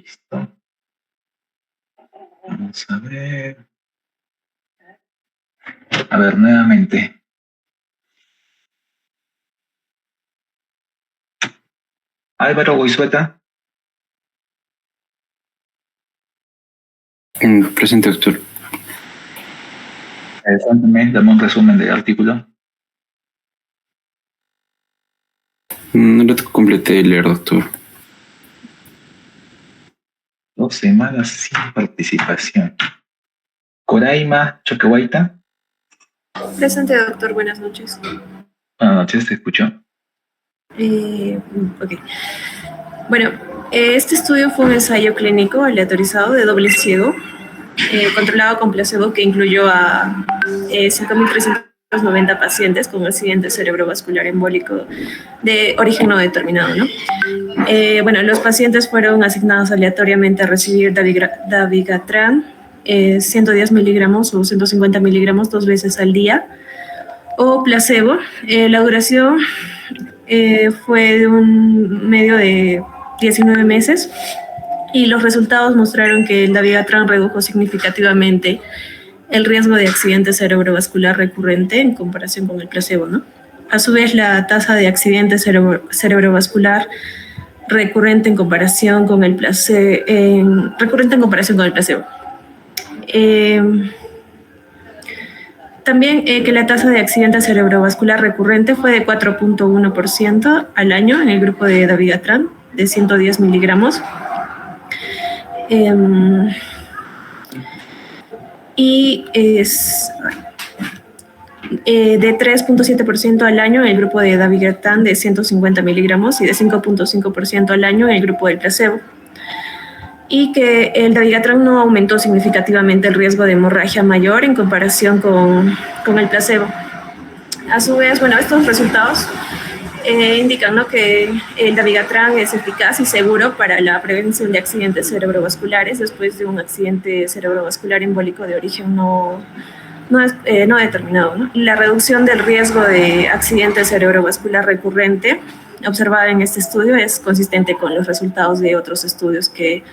Listo. Vamos a ver. A ver, nuevamente. Álvaro Goizueta. Presente, doctor. Cuéntame, dame un resumen del artículo. No lo completé de leer, doctor. 2 semanas sin participación. Coraima Choquehuayta. Presente, doctor. Buenas noches. Buenas noches, te escucho. Ok. Bueno, este estudio fue un ensayo clínico aleatorizado de doble ciego, controlado con placebo, que incluyó a 5.390 pacientes con accidente cerebrovascular embólico de origen no determinado, ¿no? Bueno, los pacientes fueron asignados aleatoriamente a recibir dabigatran, 110 miligramos o 150 miligramos 2 veces al día, o placebo. La duración fue de un medio de 19 meses y los resultados mostraron que el dabigatran redujo significativamente el riesgo de accidente cerebrovascular recurrente en comparación con el placebo, ¿no? A su vez, la tasa de accidente cerebrovascular recurrente en comparación con el placebo, También que la tasa de accidente cerebrovascular recurrente fue de 4.1% al año en el grupo de dabigatran de 110 miligramos. Y es de 3.7% al año en el grupo de dabigatran de 150 miligramos y de 5.5% al año en el grupo del placebo. Y que el dabigatran no aumentó significativamente el riesgo de hemorragia mayor en comparación con el placebo. A su vez, bueno, estos resultados indican, ¿no?, que el dabigatran es eficaz y seguro para la prevención de accidentes cerebrovasculares después de un accidente cerebrovascular embólico de origen no determinado, ¿no? La reducción del riesgo de accidente cerebrovascular recurrente observada en este estudio es consistente con los resultados de otros estudios que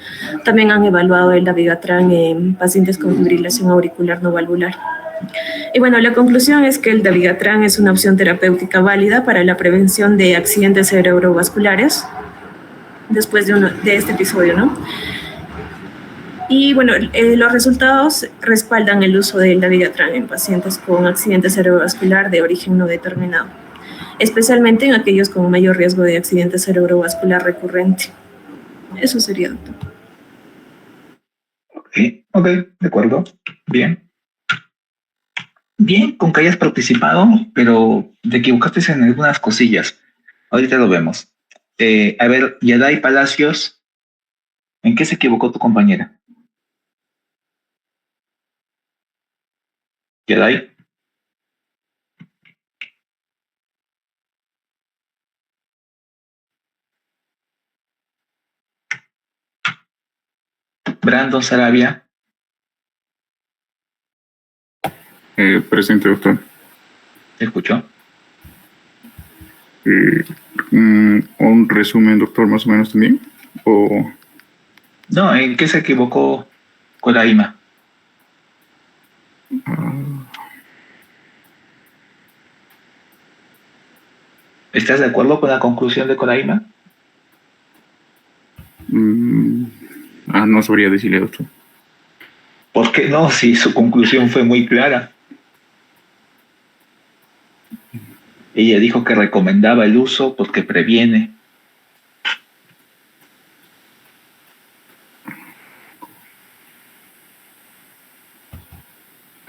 también han evaluado el dabigatran en pacientes con fibrilación auricular no valvular. Y bueno, la conclusión es que el dabigatran es una opción terapéutica válida para la prevención de accidentes cerebrovasculares después de este episodio, ¿no? Y bueno, los resultados respaldan el uso del dabigatran en pacientes con accidente cerebrovascular de origen no determinado, especialmente en aquellos con mayor riesgo de accidente cerebrovascular recurrente. Eso sería, doctor. Ok, de acuerdo. Bien. Bien, con que hayas participado, pero te equivocaste en algunas cosillas. Ahorita lo vemos. A ver, Yaday Palacios, ¿en qué se equivocó tu compañera? Yaday. Brandon Sarabia. Presente, doctor. ¿Te escuchó? Un resumen, doctor, más o menos también. O No, ¿en qué se equivocó Coraima? ¿Estás de acuerdo con la conclusión de Coraima? no sabría decirle, doctor. ¿Por qué no? Si su conclusión fue muy clara. Ella dijo que recomendaba el uso porque previene.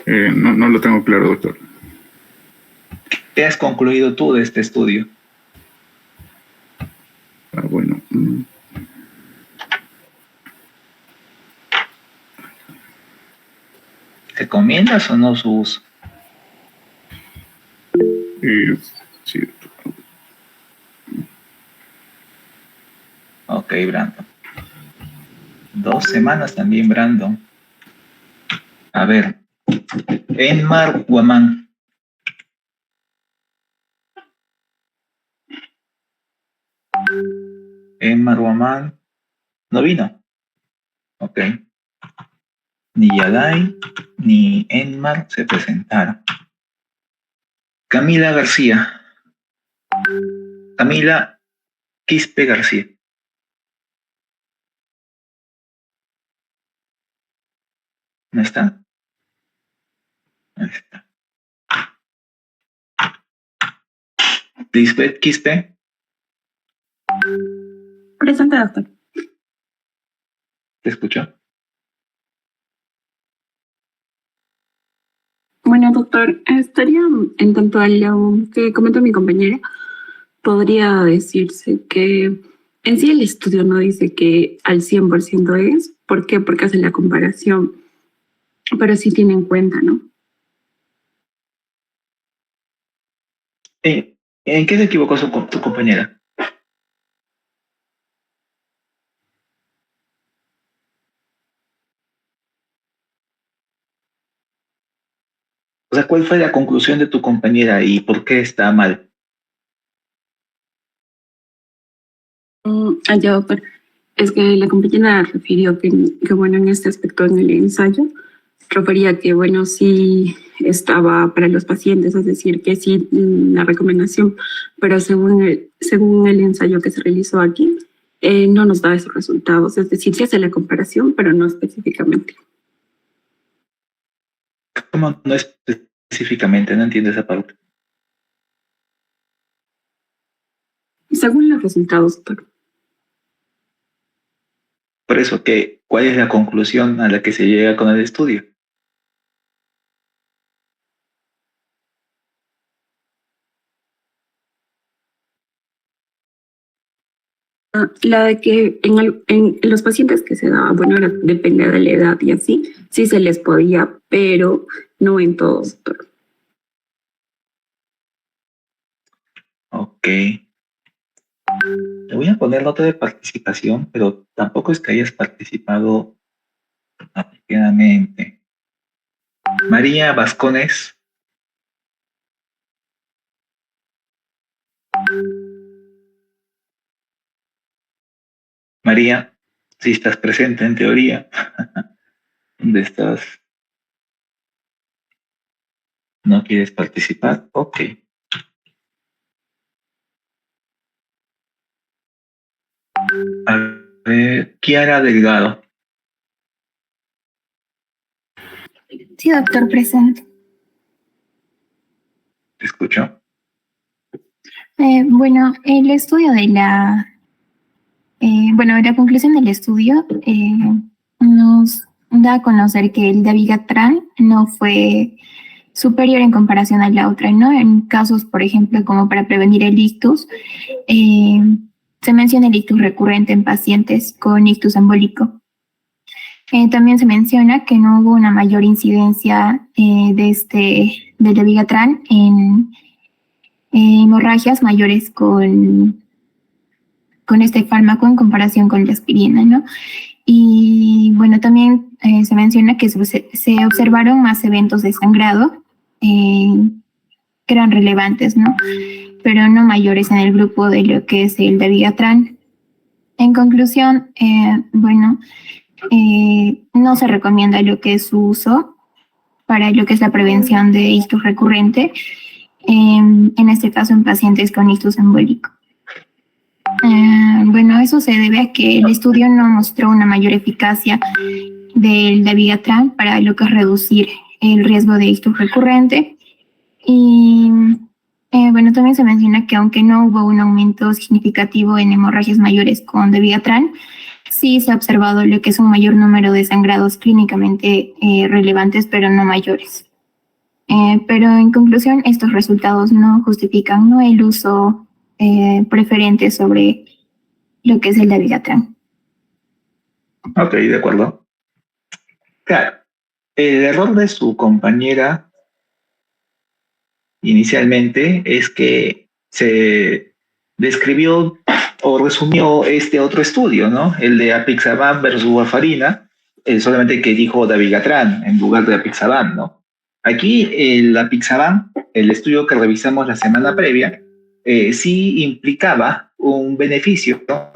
No lo tengo claro, doctor. ¿Qué has concluido tú de este estudio? Bueno. ¿Recomiendas o no su uso? Sí, doctor. Ok, Brandon. 2 semanas también, Brandon. A ver, Enmar Guamán. Enmar Guamán no vino. Ok. Ni Yaday ni Enmar se presentaron. Camila García. Camila Quispe García. ¿No está? No está. Lisbeth Quispe. Presente, doctor. ¿Te escucho? Bueno, doctor, estaría en tanto a lo que comentó mi compañera, podría decirse que en sí el estudio no dice que al 100% es. ¿Por qué? Porque hace la comparación, pero sí tiene en cuenta, ¿no? ¿En qué se equivocó tu compañera? O sea, ¿cuál fue la conclusión de tu compañera y por qué está mal? Ya, doctor, es que la compañera refirió que, bueno, en este aspecto en el ensayo, refería que, bueno, sí estaba para los pacientes, es decir, que sí la recomendación, pero según el ensayo que se realizó aquí, no nos da esos resultados, es decir, se hace la comparación, pero no específicamente. ¿Cómo no específicamente? No entiendo esa parte. Según los resultados, doctor. Por eso, ¿cuál es la conclusión a la que se llega con el estudio? La de que en los pacientes que se daba, bueno, depende de la edad y así, sí se les podía, pero no en todos, doctor. Ok. Le voy a poner nota de participación, pero tampoco es que hayas participado apropiadamente. María Vascones. María, si estás presente en teoría. ¿Dónde estás? ¿No quieres participar? Ok. A ver, Kiara Delgado. Sí, doctor, presente. ¿Te escucho? Bueno, el estudio de la conclusión del estudio nos da a conocer que el dabigatran no fue superior en comparación a la otra, ¿no? En casos, por ejemplo, como para prevenir el ictus, eh, se menciona el ictus recurrente en pacientes con ictus embólico. También se menciona que no hubo una mayor incidencia del dabigatran en hemorragias mayores con este fármaco en comparación con la aspirina, ¿no? Y bueno, también se menciona que se observaron más eventos de sangrado que eran relevantes, ¿no? Pero no mayores en el grupo de lo que es el dabigatran. En conclusión, no se recomienda lo que es su uso para lo que es la prevención de ictus recurrente, en este caso en pacientes con ictus embólico. Eso se debe a que el estudio no mostró una mayor eficacia del dabigatran para lo que es reducir el riesgo de ictus recurrente. Y también se menciona que aunque no hubo un aumento significativo en hemorragias mayores con dabigatran, sí se ha observado lo que es un mayor número de sangrados clínicamente relevantes, pero no mayores. Pero en conclusión, estos resultados no justifican, ¿no?, el uso preferente sobre lo que es el dabigatran. Ok, de acuerdo. Claro, el error de su compañera inicialmente es que se describió o resumió este otro estudio, ¿no? El de apixaban versus warfarina, solamente que dijo dabigatran en lugar de apixaban, ¿no? Aquí el apixaban, el estudio que revisamos la semana previa, sí implicaba un beneficio, ¿no?,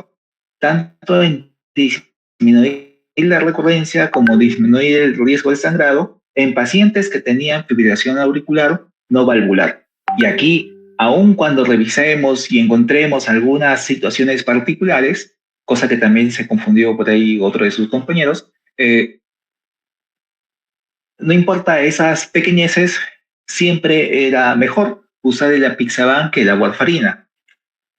tanto en disminuir la recurrencia como disminuir el riesgo de sangrado en pacientes que tenían fibrilación auricular no valvular. Y aquí, aun cuando revisemos y encontremos algunas situaciones particulares, cosa que también se confundió por ahí otro de sus compañeros, no importa esas pequeñeces, siempre era mejor usar el apixaban que la warfarina.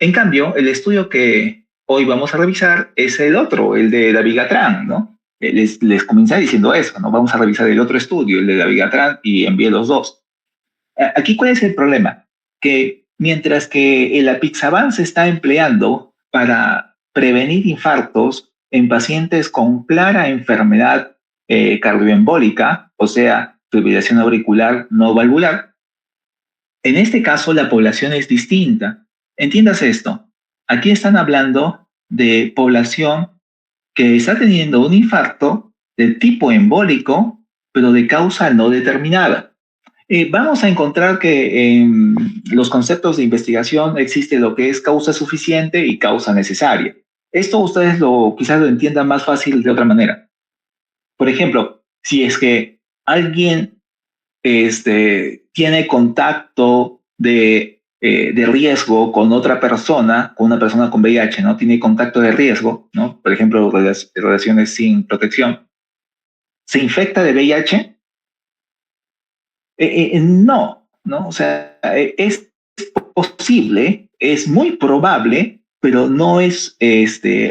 En cambio, el estudio que hoy vamos a revisar es el otro, el de dabigatran, ¿no? Les comencé diciendo eso, ¿no? Vamos a revisar el otro estudio, el de dabigatran, y envié los dos. Aquí, ¿cuál es el problema? Que mientras que el apixaban se está empleando para prevenir infartos en pacientes con clara enfermedad cardioembólica, o sea, fibrilación auricular no valvular, en este caso la población es distinta. Entiéndase esto. Aquí están hablando de población que está teniendo un infarto de tipo embólico, pero de causa no determinada. Vamos a encontrar que en los conceptos de investigación existe lo que es causa suficiente y causa necesaria. Esto ustedes quizás lo entiendan más fácil de otra manera. Por ejemplo, si es que alguien tiene contacto de riesgo con otra persona, con una persona con VIH, ¿no? Tiene contacto de riesgo, ¿no? Por ejemplo, relaciones sin protección. ¿Se infecta de VIH? No, ¿no? O sea, es posible, es muy probable, pero no es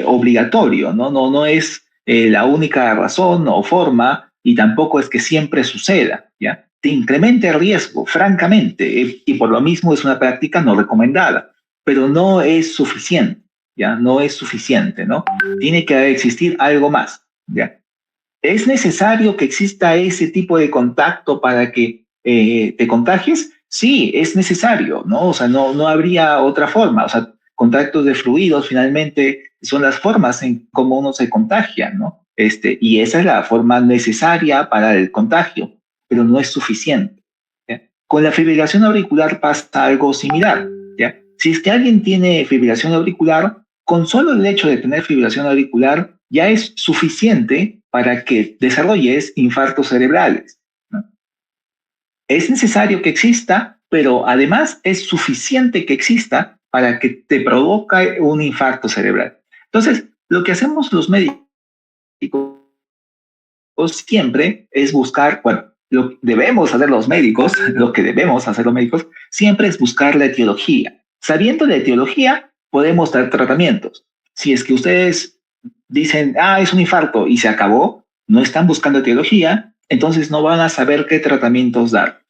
obligatorio, ¿no? No es la única razón o forma, y tampoco es que siempre suceda, ¿ya? Te incrementa el riesgo, francamente, y por lo mismo es una práctica no recomendada, pero no es suficiente, ¿ya? No es suficiente, ¿no? Tiene que existir algo más, ¿ya? ¿Es necesario que exista ese tipo de contacto para que te contagies? Sí, es necesario, ¿no? O sea, no habría otra forma. O sea, contactos de fluidos finalmente son las formas en cómo uno se contagia, ¿no? Y esa es la forma necesaria para el contagio, pero no es suficiente, ¿ya? Con la fibrilación auricular pasa algo similar, ¿ya? Si es que alguien tiene fibrilación auricular, con solo el hecho de tener fibrilación auricular ya es suficiente para que desarrolles infartos cerebrales, ¿no? Es necesario que exista, pero además es suficiente que exista para que te provoque un infarto cerebral. Entonces, lo que hacemos los médicos siempre es buscar, bueno, lo que debemos hacer los médicos, siempre es buscar la etiología. Sabiendo la etiología, podemos dar tratamientos. Si es que ustedes dicen, es un infarto y se acabó, no están buscando etiología, entonces no van a saber qué tratamientos dar.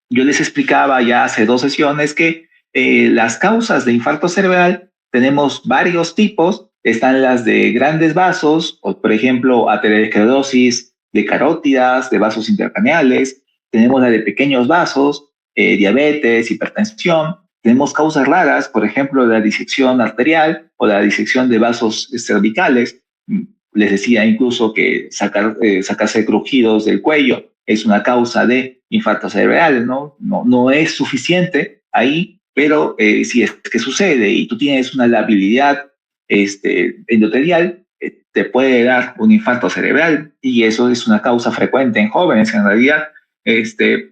Yo les explicaba ya hace 2 sesiones que las causas de infarto cerebral tenemos varios tipos. Están las de grandes vasos, o por ejemplo, aterosclerosis de carótidas, de vasos intracraneales. Tenemos la de pequeños vasos, diabetes, hipertensión. Tenemos causas raras, por ejemplo, la disección arterial o la disección de vasos cervicales. Les decía incluso que sacarse crujidos del cuello es una causa de infarto cerebral, ¿no? No es suficiente ahí, pero si es que sucede y tú tienes una labilidad endotelial, te puede dar un infarto cerebral, y eso es una causa frecuente en jóvenes. En realidad,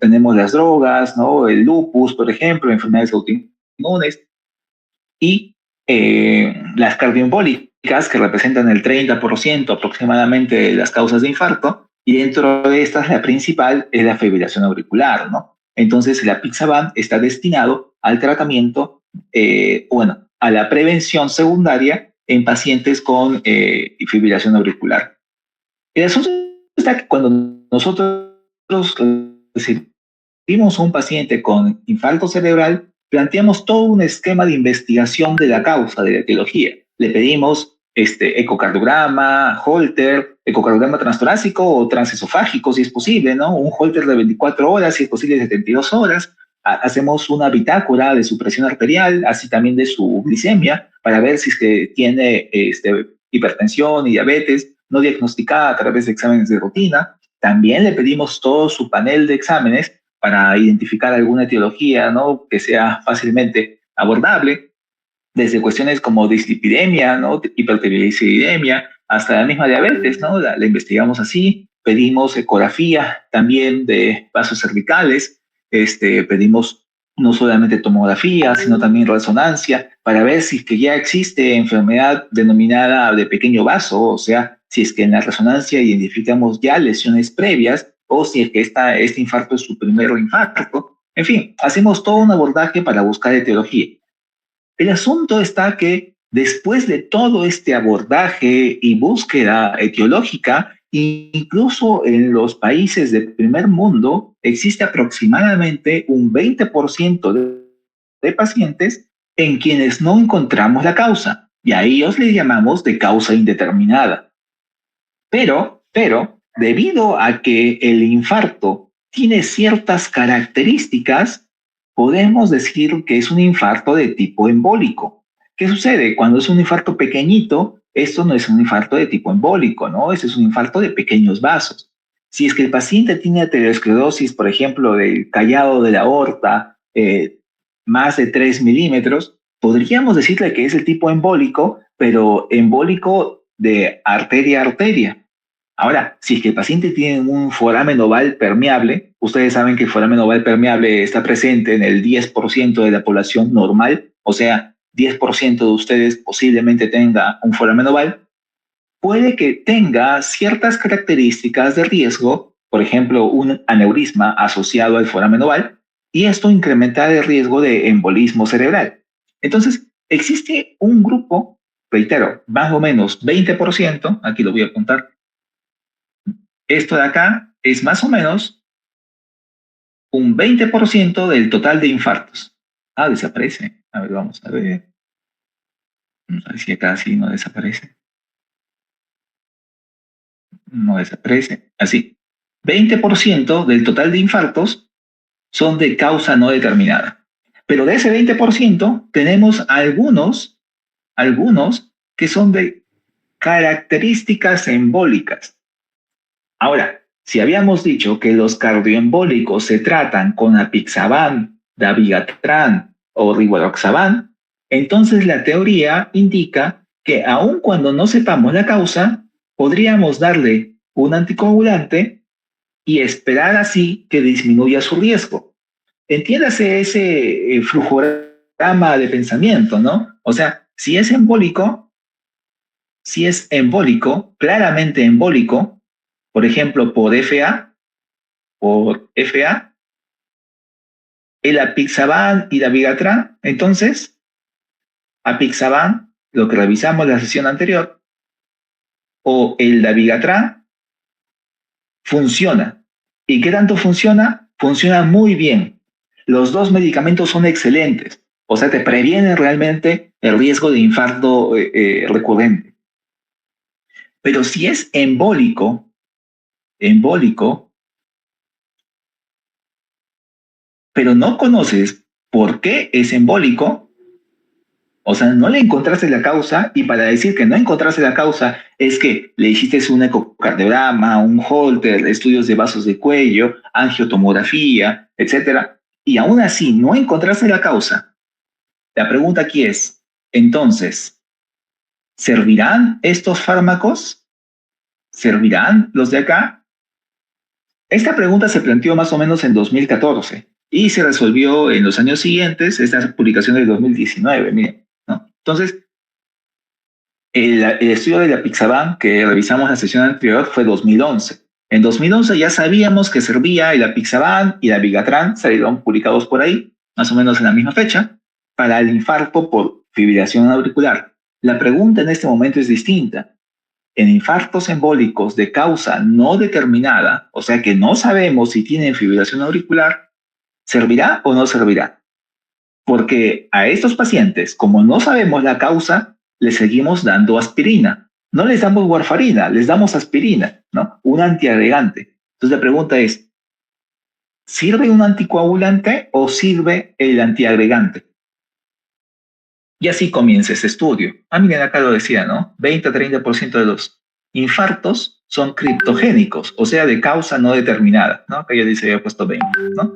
tenemos las drogas, ¿no? El lupus, por ejemplo, enfermedades autoinmunes, y las cardioembólicas, que representan el 30% aproximadamente de las causas de infarto, y dentro de estas la principal es la fibrilación auricular, ¿no? Entonces el apixaban está destinado al tratamiento, a la prevención secundaria en pacientes con fibrilación auricular. El asunto está que cuando nosotros recibimos a un paciente con infarto cerebral, planteamos todo un esquema de investigación de la causa, de la etiología. Le pedimos ecocardiograma, Holter, ecocardiograma transtorácico o transesofágico, si es posible, ¿no? Un Holter de 24 horas, si es posible, de 72 horas. Hacemos una bitácora de su presión arterial, así también de su glicemia, para ver si es que tiene hipertensión y diabetes no diagnosticada a través de exámenes de rutina. También le pedimos todo su panel de exámenes para identificar alguna etiología, ¿no? Que sea fácilmente abordable, desde cuestiones como dislipidemia, ¿no? Hipertrigliceridemia, hasta la misma diabetes, ¿no? La investigamos así, pedimos ecografía también de vasos cervicales, pedimos no solamente tomografía, sino también resonancia, para ver si es que ya existe enfermedad denominada de pequeño vaso, o sea, si es que en la resonancia identificamos ya lesiones previas, o si es que este infarto es su primer infarto. En fin, hacemos todo un abordaje para buscar etiología. El asunto está que después de todo este abordaje y búsqueda etiológica, incluso en los países del primer mundo existe aproximadamente un 20% de pacientes en quienes no encontramos la causa, y a ellos les llamamos de causa indeterminada. Pero, debido a que el infarto tiene ciertas características, podemos decir que es un infarto de tipo embólico. ¿Qué sucede? Cuando es un infarto pequeñito, esto no es un infarto de tipo embólico, ¿no? Este es un infarto de pequeños vasos. Si es que el paciente tiene aterosclerosis, por ejemplo, del callado de la aorta, más de 3 milímetros, podríamos decirle que es el tipo embólico, pero embólico de arteria a arteria. Ahora, si es que el paciente tiene un foramen oval permeable, ustedes saben que el foramen oval permeable está presente en el 10% de la población normal, o sea, 10% de ustedes posiblemente tenga un foramen oval, puede que tenga ciertas características de riesgo, por ejemplo, un aneurisma asociado al foramen oval, y esto incrementa el riesgo de embolismo cerebral. Entonces, existe un grupo, reitero, más o menos 20%, aquí lo voy a apuntar. Esto de acá es más o menos un 20% del total de infartos. Ah, desaparece. A ver, vamos a ver. Vamos a ver si acá sí no desaparece. No desaparece. Así. 20% del total de infartos son de causa no determinada. Pero de ese 20% tenemos algunos que son de características embólicas. Ahora, si habíamos dicho que los cardioembólicos se tratan con apixaban, dabigatran o rivaroxaban, entonces la teoría indica que aun cuando no sepamos la causa, podríamos darle un anticoagulante y esperar así que disminuya su riesgo. Entiéndase ese flujograma de pensamiento, ¿no? O sea, si es embólico, claramente embólico, por ejemplo, por FA, el apixaban y dabigatran, entonces, apixaban, lo que revisamos en la sesión anterior, o el dabigatran, funciona. ¿Y qué tanto funciona? Funciona muy bien. Los dos medicamentos son excelentes, o sea, te previenen realmente el riesgo de infarto recurrente. Pero si es embólico, pero no conoces por qué es embólico, o sea, no le encontraste la causa, y para decir que no encontraste la causa es que le hiciste un ecocardiograma, un Holter, estudios de vasos de cuello, angiotomografía, etcétera, y aún así no encontraste la causa. La pregunta aquí es, entonces, ¿servirán estos fármacos? ¿Servirán los de acá? Esta pregunta se planteó más o menos en 2014 y se resolvió en los años siguientes, esta publicación del 2019, miren, ¿no? Entonces, el estudio de la apixaban que revisamos la sesión anterior fue 2011. En 2011 ya sabíamos que servía el apixaban y la dabigatran, salieron publicados por ahí, más o menos en la misma fecha, para el infarto por fibrilación auricular. La pregunta en este momento es distinta. En infartos embólicos de causa no determinada, o sea que no sabemos si tienen fibrilación auricular, ¿servirá o no servirá? Porque a estos pacientes, como no sabemos la causa, les seguimos dando aspirina. No les damos warfarina, les damos aspirina, ¿no? Un antiagregante. Entonces la pregunta es, ¿sirve un anticoagulante o sirve el antiagregante? Y así comienza este estudio. Miren, acá lo decía, ¿no? 20-30% de los infartos son criptogénicos, o sea, de causa no determinada, ¿no? Acá ya dice, había puesto 20, ¿no?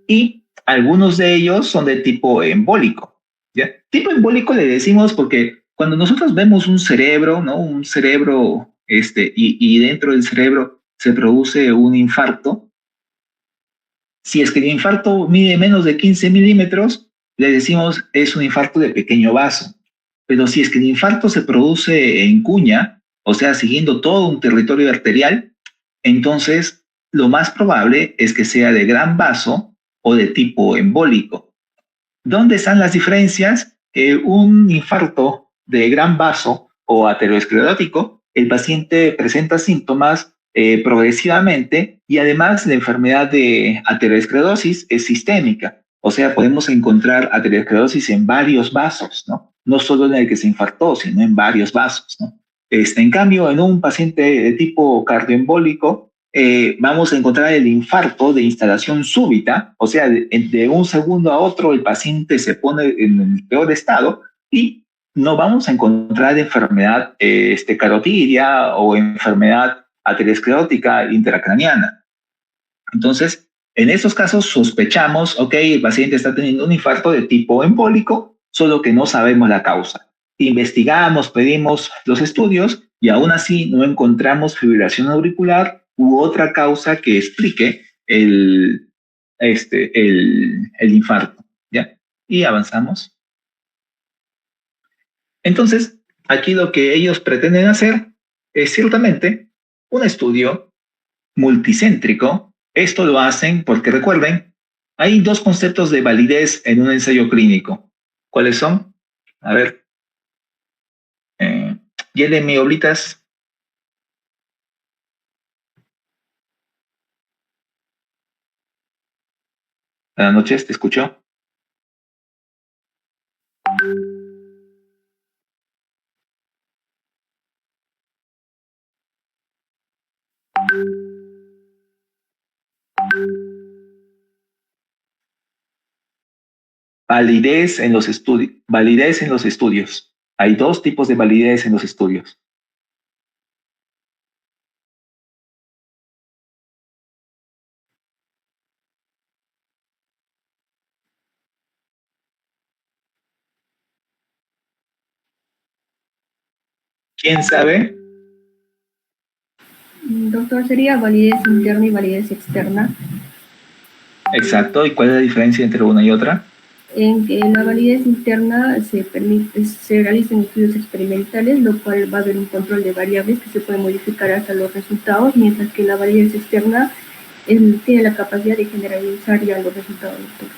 Y algunos de ellos son de tipo embólico, ¿ya? Tipo embólico le decimos porque Cuando nosotros vemos un cerebro, ¿no? Un cerebro, y dentro del cerebro se produce un infarto, si es que el infarto mide menos de 15 milímetros, le decimos es un infarto de pequeño vaso. Pero si es que el infarto se produce en cuña, o sea, siguiendo todo un territorio arterial, entonces lo más probable es que sea de gran vaso o de tipo embólico. ¿Dónde están las diferencias? Un infarto de gran vaso o aterosclerótico, el paciente presenta síntomas progresivamente y además la enfermedad de aterosclerosis es sistémica. O sea, podemos encontrar aterosclerosis en varios vasos, ¿no? No solo en el que se infartó, sino en varios vasos, ¿no? En cambio, en un paciente de tipo cardioembólico, vamos a encontrar el infarto de instalación súbita, o sea, de un segundo a otro el paciente se pone en el peor estado y no vamos a encontrar enfermedad carotidia o enfermedad aterosclerótica intracraniana. Entonces, en esos casos sospechamos, ok, el paciente está teniendo un infarto de tipo embólico, solo que no sabemos la causa. Investigamos, pedimos los estudios y aún así no encontramos fibrilación auricular u otra causa que explique el infarto, ¿ya? Y avanzamos. Entonces, aquí lo que ellos pretenden hacer es ciertamente un estudio multicéntrico. Esto lo hacen porque recuerden, hay dos conceptos de validez en un ensayo clínico. ¿Cuáles son? A ver, Yelemi Oblitas. Buenas noches, ¿te escucho? Validez en los estudios. Validez en los estudios. Hay dos tipos de validez en los estudios. ¿Quién sabe? Doctor, ¿sería validez interna y validez externa? Exacto. ¿Y cuál es la diferencia entre una y otra? En que la validez interna se realizan estudios experimentales, lo cual va a haber un control de variables que se puede modificar hasta los resultados, mientras que la validez externa tiene la capacidad de generalizar ya los resultados, doctor.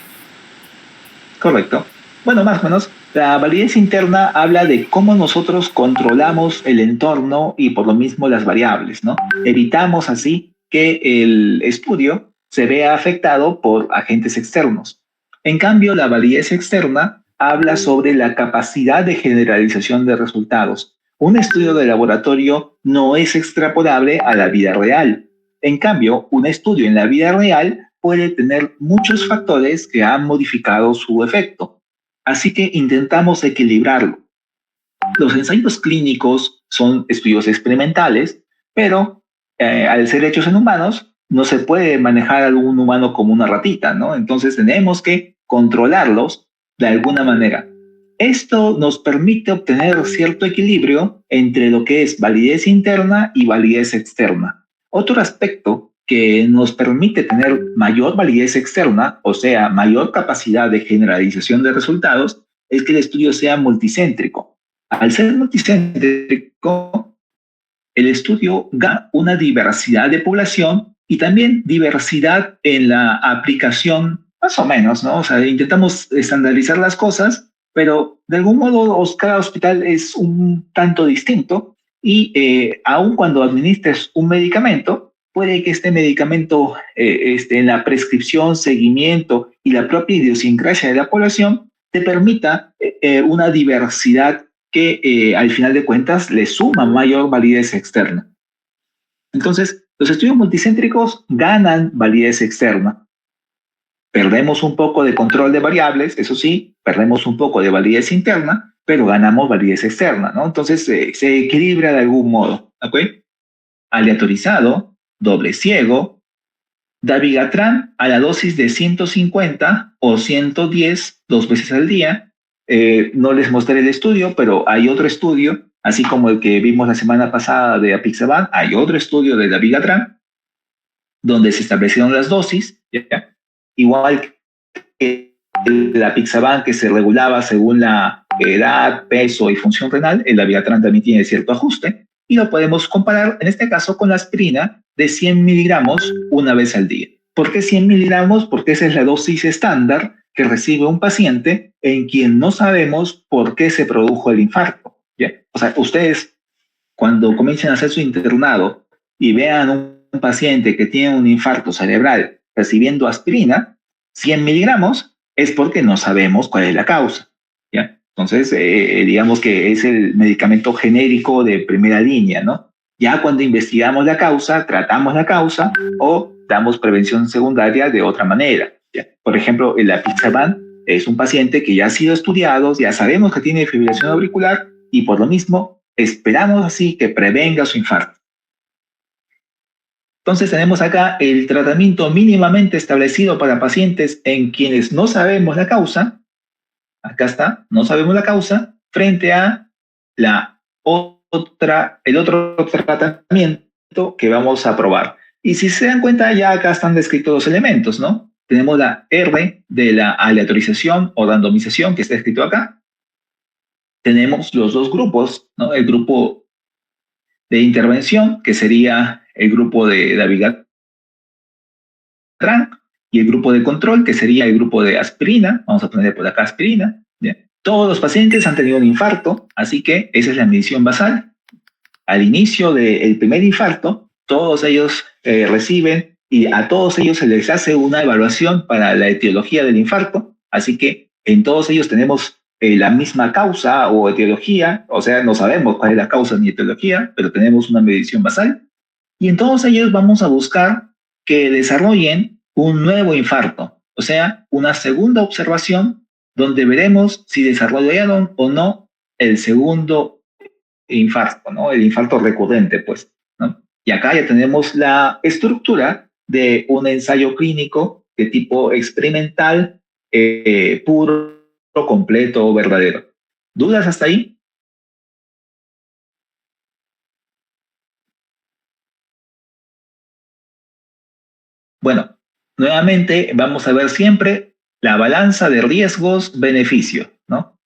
Correcto. Bueno, más o menos, la validez interna habla de cómo nosotros controlamos el entorno y por lo mismo las variables, ¿no? Evitamos así que el estudio se vea afectado por agentes externos. En cambio, la validez externa habla sobre la capacidad de generalización de resultados. Un estudio de laboratorio no es extrapolable a la vida real. En cambio, un estudio en la vida real puede tener muchos factores que han modificado su efecto. Así que intentamos equilibrarlo. Los ensayos clínicos son estudios experimentales, pero al ser hechos en humanos, no se puede manejar a un humano como una ratita, ¿no? Entonces tenemos que controlarlos de alguna manera. Esto nos permite obtener cierto equilibrio entre lo que es validez interna y validez externa. Otro aspecto que nos permite tener mayor validez externa, o sea, mayor capacidad de generalización de resultados, es que el estudio sea multicéntrico. Al ser multicéntrico, el estudio da una diversidad de población y también diversidad en la aplicación, más o menos, ¿no? O sea, intentamos estandarizar las cosas, pero de algún modo cada hospital es un tanto distinto y aun cuando administres un medicamento, puede que este medicamento, en la prescripción, seguimiento y la propia idiosincrasia de la población, te permita una diversidad que al final de cuentas le suma mayor validez externa. Entonces, los estudios multicéntricos ganan validez externa. Perdemos un poco de control de variables, eso sí, perdemos un poco de validez interna, pero ganamos validez externa, ¿no? Entonces, se equilibra de algún modo, ¿ok? Aleatorizado, doble ciego, dabigatran a la dosis de 150 o 110 2 veces al día, No les mostré el estudio, pero hay otro estudio, así como el que vimos la semana pasada de apixaban, hay otro estudio de dabigatran, donde se establecieron las dosis, ¿ya? Igual que el apixaban que se regulaba según la edad, peso y función renal, el dabigatran también tiene cierto ajuste, y lo podemos comparar, en este caso, con la aspirina de 100 miligramos una vez al día. ¿Por qué 100 miligramos? Porque esa es la dosis estándar que recibe un paciente en quien no sabemos por qué se produjo el infarto, ¿ya? O sea, ustedes, cuando comiencen a hacer su internado y vean un paciente que tiene un infarto cerebral recibiendo aspirina, 100 miligramos, es porque no sabemos cuál es la causa, ¿ya? Entonces, digamos que es el medicamento genérico de primera línea, ¿no? Ya cuando investigamos la causa, tratamos la causa o damos prevención secundaria de otra manera, ¿ya? Por ejemplo, el apixaban es un paciente que ya ha sido estudiado, ya sabemos que tiene fibrilación auricular y por lo mismo esperamos así que prevenga su infarto. Entonces tenemos acá el tratamiento mínimamente establecido para pacientes en quienes no sabemos la causa. Acá está, no sabemos la causa, frente a el otro tratamiento que vamos a probar. Y si se dan cuenta, ya acá están descritos los elementos, ¿no? Tenemos la R de la aleatorización o randomización, que está escrito acá. Tenemos los dos grupos, ¿no? El grupo de intervención, que sería el grupo de dabigatran, y el grupo de control, que sería el grupo de aspirina. Vamos a poner por acá aspirina. Bien. Todos los pacientes han tenido un infarto, así que esa es la medición basal. Al inicio del primer infarto, todos ellos reciben y a todos ellos se les hace una evaluación para la etiología del infarto, así que en todos ellos tenemos la misma causa o etiología, o sea, no sabemos cuál es la causa ni etiología, pero tenemos una medición basal, y en todos ellos vamos a buscar que desarrollen un nuevo infarto, o sea, una segunda observación donde veremos si desarrollaron o no el segundo infarto, ¿no? El infarto recurrente, pues, ¿no? Y acá ya tenemos la estructura de un ensayo clínico de tipo experimental, puro, completo, verdadero. ¿Dudas hasta ahí? Bueno, nuevamente vamos a ver siempre la balanza de riesgos-beneficio, ¿no?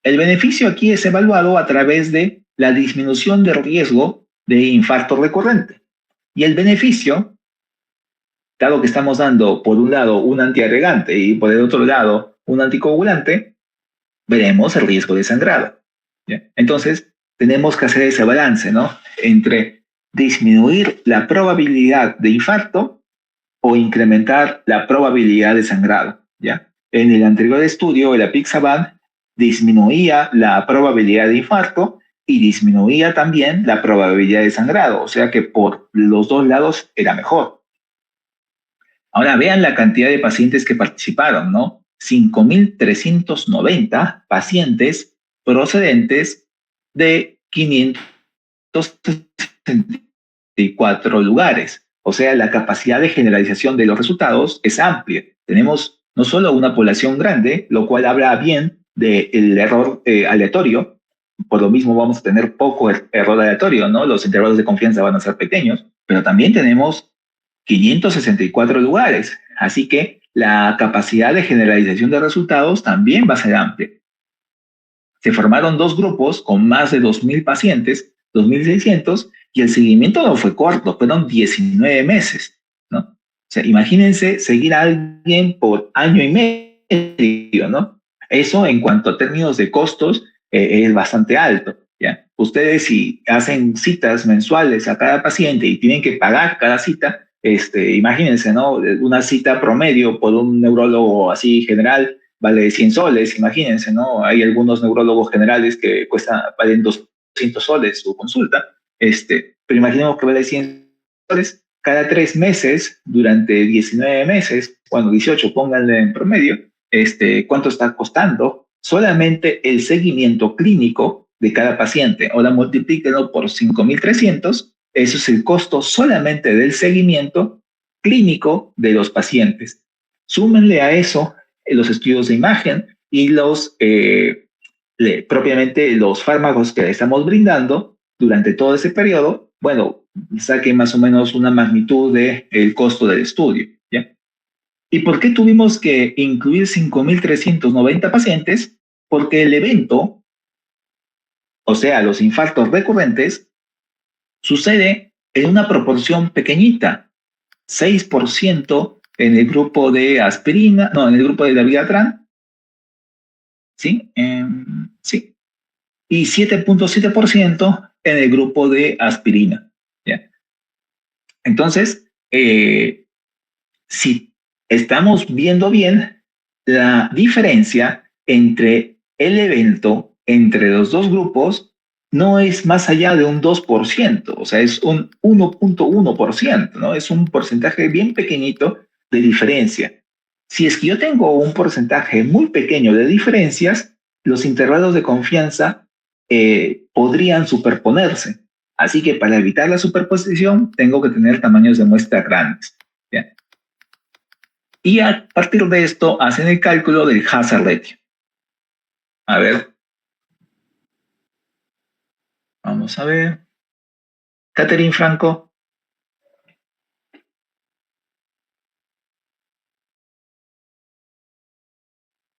El beneficio aquí es evaluado a través de la disminución de riesgo de infarto recurrente. Y el beneficio, dado que estamos dando por un lado un antiagregante y por el otro lado un anticoagulante, veremos el riesgo de sangrado, ¿ya? Entonces, tenemos que hacer ese balance, ¿no? Entre disminuir la probabilidad de infarto o incrementar la probabilidad de sangrado, ¿ya? En el anterior estudio, el apixaban disminuía la probabilidad de infarto y disminuía también la probabilidad de sangrado, o sea que por los dos lados era mejor. Ahora vean la cantidad de pacientes que participaron, ¿no? 5.390 pacientes procedentes de 564 lugares. O sea, la capacidad de generalización de los resultados es amplia. Tenemos no solo una población grande, lo cual habla bien del error aleatorio. Por lo mismo vamos a tener poco error aleatorio, ¿no? Los intervalos de confianza van a ser pequeños, pero también tenemos 564 lugares. Así que la capacidad de generalización de resultados también va a ser amplia. Se formaron dos grupos con más de 2.000 pacientes, 2.600, y el seguimiento no fue corto, fueron 19 meses, ¿no? O sea, imagínense seguir a alguien por año y medio, ¿no? Eso en cuanto a términos de costos es bastante alto, ¿ya? Ustedes si hacen citas mensuales a cada paciente y tienen que pagar cada cita, imagínense, ¿no? Una cita promedio por un neurólogo así general vale 100 soles, imagínense, ¿no? Hay algunos neurólogos generales que valen 200 soles su consulta, pero imaginemos que vale 100 soles cada 3 meses durante 19 meses, bueno, 18, pónganle en promedio, ¿cuánto está costando? Solamente el seguimiento clínico de cada paciente. Ahora multiplíquenlo por 5.300. Eso es el costo solamente del seguimiento clínico de los pacientes. Súmenle a eso los estudios de imagen, y propiamente los fármacos que le estamos brindando durante todo ese periodo, bueno, saquen más o menos una magnitud del costo del estudio, ¿ya? ¿Y por qué tuvimos que incluir 5.390 pacientes? Porque el evento, o sea, los infartos recurrentes, sucede en una proporción pequeñita, 6% en el grupo de aspirina, no, en el grupo de dabigatran, ¿sí? Sí. Y 7.7% en el grupo de aspirina, ¿ya? Entonces, si estamos viendo bien, la diferencia entre el evento, entre los dos grupos, no es más allá de un 2%, o sea, es un 1.1%, ¿no? Es un porcentaje bien pequeñito de diferencia. Si es que yo tengo un porcentaje muy pequeño de diferencias, los intervalos de confianza podrían superponerse. Así que para evitar la superposición, tengo que tener tamaños de muestra grandes, ¿ya? Y a partir de esto hacen el cálculo del hazard ratio. A ver. Vamos a ver. Catherine Franco.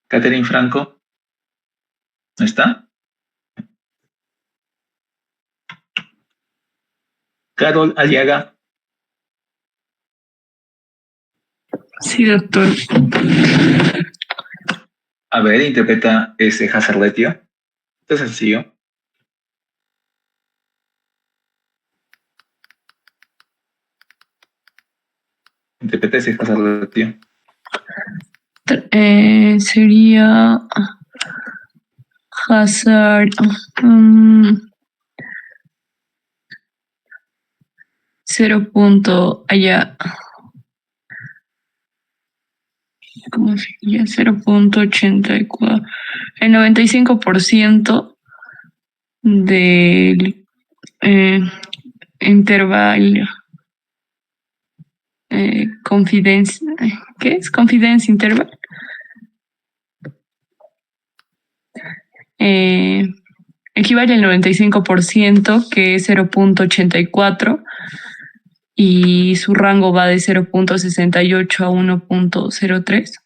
Catherine Franco. ¿No está? Carol Aliaga. Sí, doctor. A ver, interpreta ese hazard ratio. Esto es sencillo. Interpreta ese hazard ratio. Sería hazard 0. Allá. ¿Cómo sería? 0.84. El 95% del intervalo. Confidence. ¿Qué es? Confidence interval. Equivale al 95%, que es 0.84, y su rango va de 0.68 a 1.03.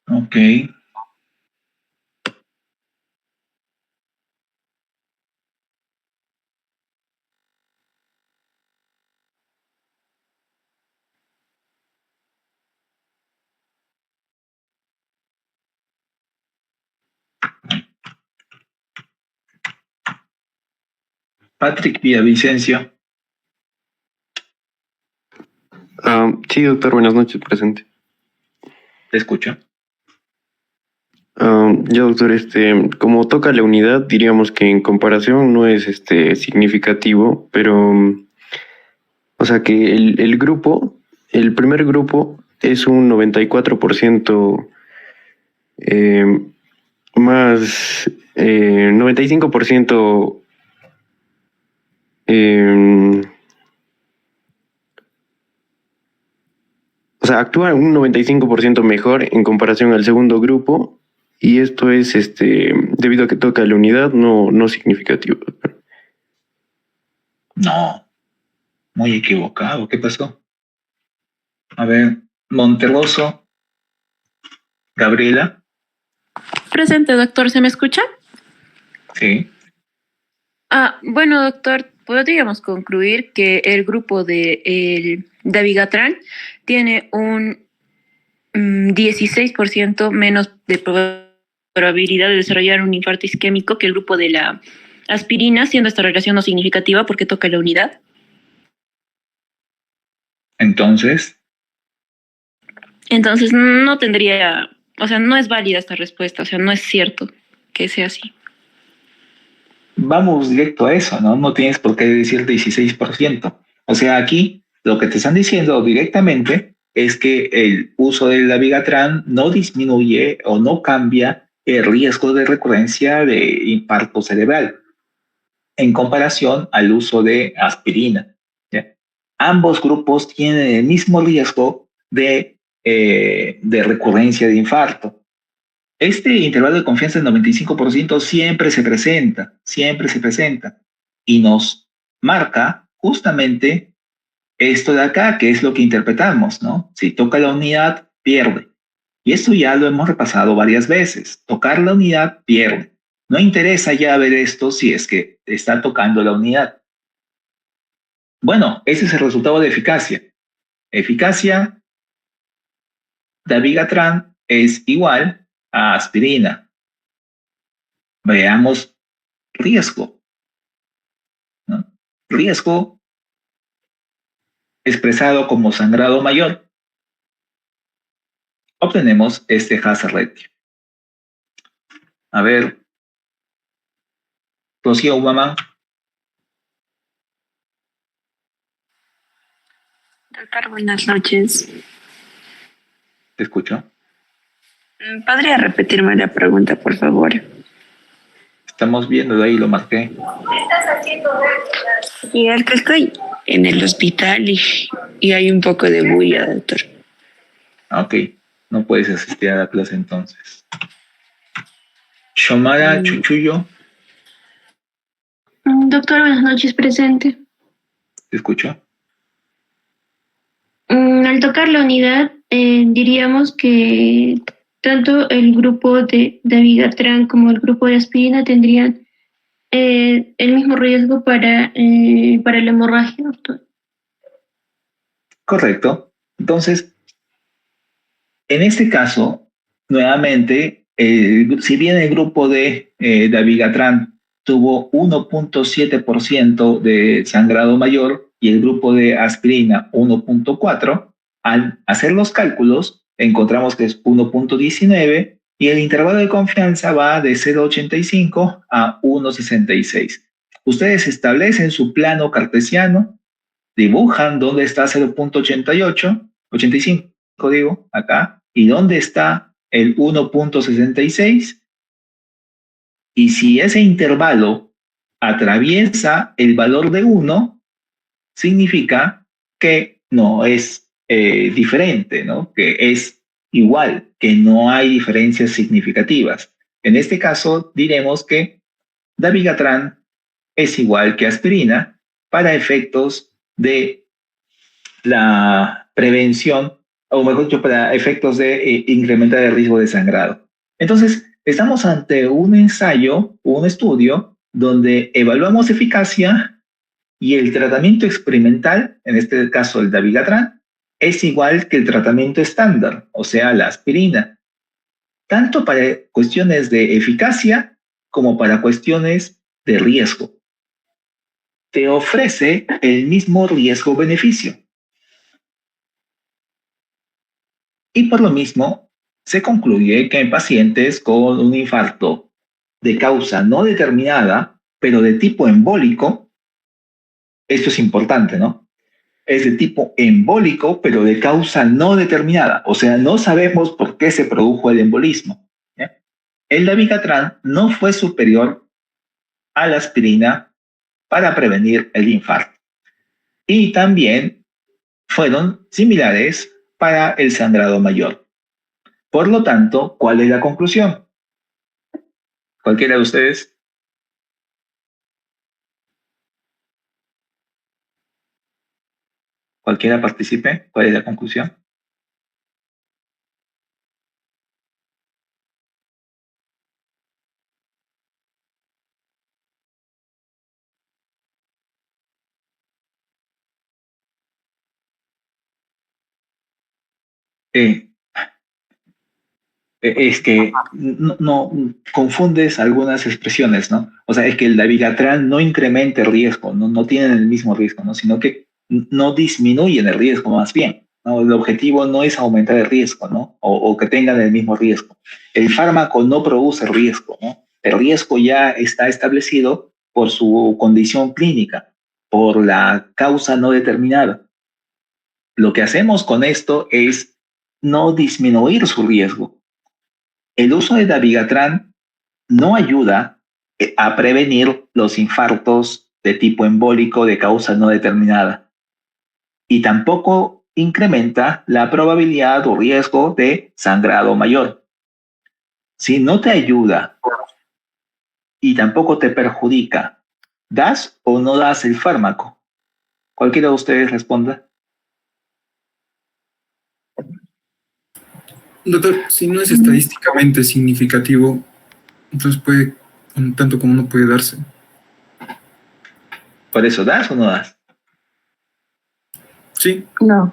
Ok. Patrick Villavicencio. Sí, doctor, buenas noches, presente. Te escucho. Ya, doctor, como toca la unidad, diríamos que en comparación no es significativo, pero, o sea que el grupo, el primer grupo es un 94% más, 95%, o sea, actúa un 95% mejor en comparación al segundo grupo, y esto es debido a que toca la unidad, no significativo. No, muy equivocado. ¿Qué pasó? A ver, Monterroso. Gabriela. Presente, doctor, ¿se me escucha? Sí. Bueno, doctor, podríamos concluir que el grupo de el dabigatran tiene un 16% menos de probabilidad de desarrollar un infarto isquémico que el grupo de la aspirina, siendo esta relación no significativa porque toca la unidad. Entonces, no tendría, o sea, no es válida esta respuesta, o sea, no es cierto que sea así. vamos directo a eso, ¿no? No tienes por qué decir 16%. O sea, aquí lo que te están diciendo directamente es que el uso del dabigatran no disminuye o no cambia el riesgo de recurrencia de infarto cerebral en comparación al uso de aspirina, ¿ya? Ambos grupos tienen el mismo riesgo de de recurrencia de infarto. Este intervalo de confianza del 95% siempre se presenta y nos marca justamente esto de acá, que es lo que interpretamos, ¿no? Si toca la unidad, pierde. Y esto ya lo hemos repasado varias veces. Tocar la unidad, pierde. No interesa ya ver esto si es que está tocando la unidad. Bueno, ese es el resultado de eficacia. Eficacia, dabigatran es igual a aspirina. Veamos riesgo, ¿no? Riesgo expresado como sangrado mayor. Obtenemos este hazard ratio. A ver, Rocío Ubamán. Doctor, buenas noches. Te escucho. ¿Podría repetirme la pregunta, por favor? Estamos viendo, de ahí lo marqué. Y es que estoy en el hospital y hay un poco de bulla, doctor. Ok, no puedes asistir a la clase entonces. Shomara Chuchuyo, Doctor, buenas noches, presente. te escucho. Al tocar la unidad, diríamos que tanto el grupo de dabigatran como el grupo de aspirina tendrían el mismo riesgo para la hemorragia, doctor. Correcto. Entonces, en este caso, nuevamente, si bien el grupo de dabigatran tuvo 1.7% de sangrado mayor y el grupo de aspirina 1.4%, al hacer los cálculos encontramos que es 1.19 y el intervalo de confianza va de 0.85 a 1.66. Ustedes establecen su plano cartesiano, dibujan dónde está 0.88, 85 digo, acá, y dónde está el 1.66, y si ese intervalo atraviesa el valor de 1, significa que no es diferente, ¿no? Que es igual, que no hay diferencias significativas. En este caso, diremos que dabigatran es igual que aspirina para efectos de la prevención, o mejor dicho, para efectos de incrementar el riesgo de sangrado. Entonces, estamos ante un ensayo, un estudio, donde evaluamos eficacia y el tratamiento experimental, en este caso el dabigatran, es igual que el tratamiento estándar, o sea, la aspirina, tanto para cuestiones de eficacia como para cuestiones de riesgo. Te ofrece el mismo riesgo-beneficio. Y por lo mismo, se concluye que en pacientes con un infarto de causa no determinada, pero de tipo embólico, esto es importante, ¿no? Es de tipo embólico, pero de causa no determinada. O sea, no sabemos por qué se produjo el embolismo. ¿Ya? El dabigatran no fue superior a la aspirina para prevenir el infarto. Y también fueron similares para el sangrado mayor. Por lo tanto, ¿cuál es la conclusión? ¿Cualquiera de ustedes? ¿Cualquiera participe? ¿Cuál es la conclusión? Es que no confundes algunas expresiones, ¿no? O sea, es que el dabigatran no incrementa el riesgo, no tienen el mismo riesgo, ¿no? Sino que no disminuyen el riesgo, más bien, ¿no? El objetivo no es aumentar el riesgo, ¿no? O que tengan el mismo riesgo. El fármaco no produce riesgo, ¿no? El riesgo ya está establecido por su condición clínica, por la causa no determinada. Lo que hacemos con esto es no disminuir su riesgo. El uso de dabigatran no ayuda a prevenir los infartos de tipo embólico de causa no determinada y tampoco incrementa la probabilidad o riesgo de sangrado mayor. Si no te ayuda y tampoco te perjudica, ¿das o no das el fármaco? Cualquiera de ustedes responda. Doctor, si no es estadísticamente significativo, entonces puede, tanto como no puede darse. ¿Por eso das o no das? Sí. No,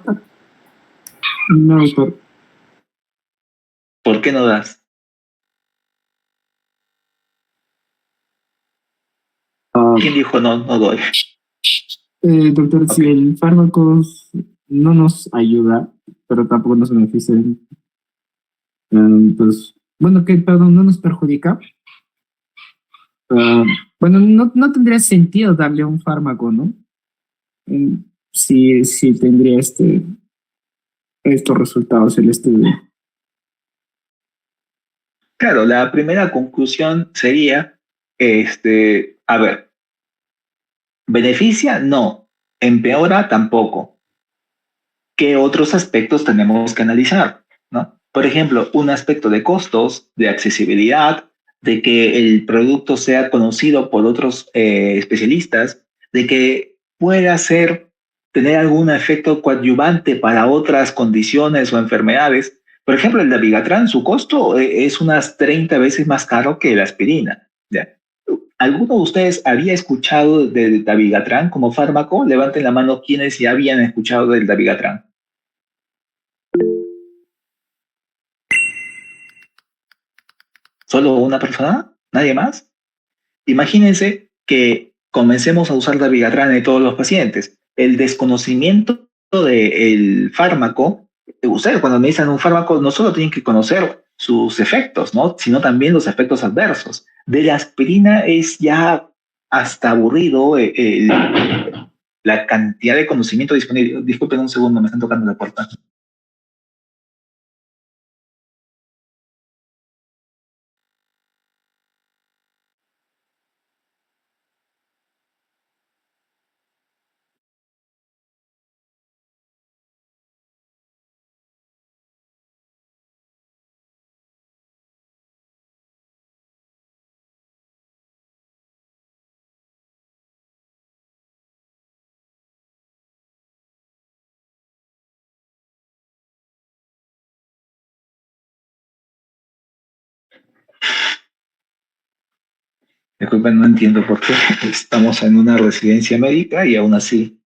No, doctor. ¿Por qué no das? ¿Quién dijo no doy? Doctor, si el fármaco no nos ayuda, pero tampoco nos beneficia, pues, bueno, que, perdón, no nos perjudica. Bueno, no tendría sentido darle un fármaco, ¿no? Si tendría estos resultados el estudio. Claro, la primera conclusión sería, a ver, ¿beneficia? No. ¿Empeora? Tampoco. ¿Qué otros aspectos tenemos que analizar? ¿No? Por ejemplo, un aspecto de costos, de accesibilidad, de que el producto sea conocido por otros especialistas, de que pueda tener algún efecto coadyuvante para otras condiciones o enfermedades. Por ejemplo, el Dabigatran, su costo es unas 30 veces más caro que la aspirina. ¿Ya? ¿Alguno de ustedes había escuchado del Dabigatran como fármaco? Levanten la mano quienes ya habían escuchado del Dabigatran. ¿Solo una persona? ¿Nadie más? Imagínense que comencemos a usar Dabigatran en todos los pacientes. El desconocimiento del fármaco, ustedes cuando administran un fármaco no solo tienen que conocer sus efectos, ¿no? Sino también los efectos adversos. De la aspirina es ya hasta aburrido la cantidad de conocimiento disponible. Disculpen un segundo, me están tocando la puerta. Disculpen, no entiendo por qué estamos en una residencia médica y aún así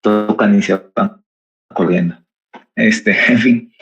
tocan y se van corriendo. En fin,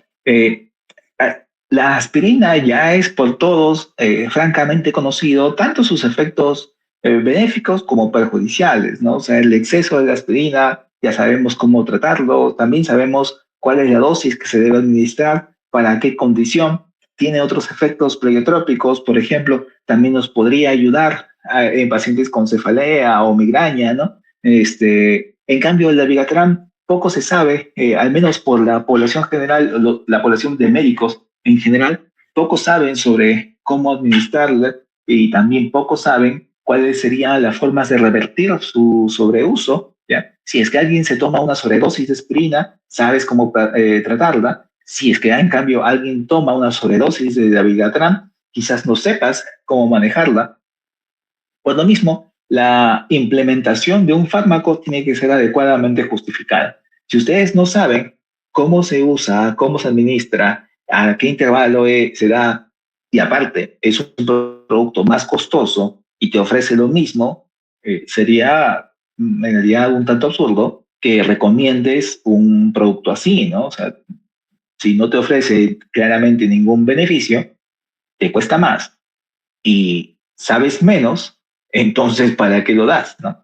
la aspirina ya es por todos francamente conocido, tanto sus efectos benéficos como perjudiciales, ¿no? O sea, el exceso de la aspirina, ya sabemos cómo tratarlo, también sabemos cuál es la dosis que se debe administrar, para qué condición. Tiene otros efectos pleiotrópicos, por ejemplo, también nos podría ayudar en pacientes con cefalea o migraña, ¿no? En cambio, el Dabigatran poco se sabe, al menos por la población general, la población de médicos en general, poco saben sobre cómo administrarla y también poco saben cuáles serían las formas de revertir su sobreuso, ¿ya? Si es que alguien se toma una sobredosis de aspirina, sabes cómo tratarla. Si es que en cambio alguien toma una sobredosis de Dabigatran, quizás no sepas cómo manejarla. Por lo mismo, la implementación de un fármaco tiene que ser adecuadamente justificada. Si ustedes no saben cómo se usa, cómo se administra, a qué intervalo se da, y aparte es un producto más costoso y te ofrece lo mismo, sería en realidad un tanto absurdo que recomiendes un producto así, ¿no? O sea, si no te ofrece claramente ningún beneficio, te cuesta más y sabes menos, entonces ¿para qué lo das, no?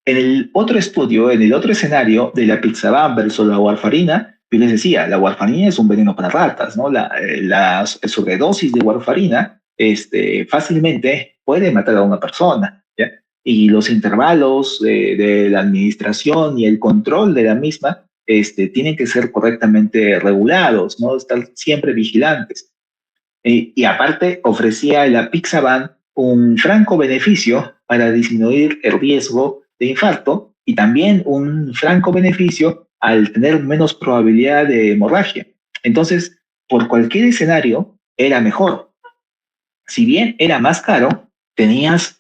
En el otro estudio, en el otro escenario de la Pixaban versus la warfarina, yo les decía, la warfarina es un veneno para ratas, ¿no? La sobredosis de warfarina fácilmente puede matar a una persona, ¿ya? Y los intervalos de la administración y el control de la misma tienen que ser correctamente regulados, ¿no? Estar siempre vigilantes. Y aparte ofrecía la Pixaban un franco beneficio para disminuir el riesgo de infarto y también un franco beneficio al tener menos probabilidad de hemorragia. Entonces, por cualquier escenario, era mejor. Si bien era más caro, tenías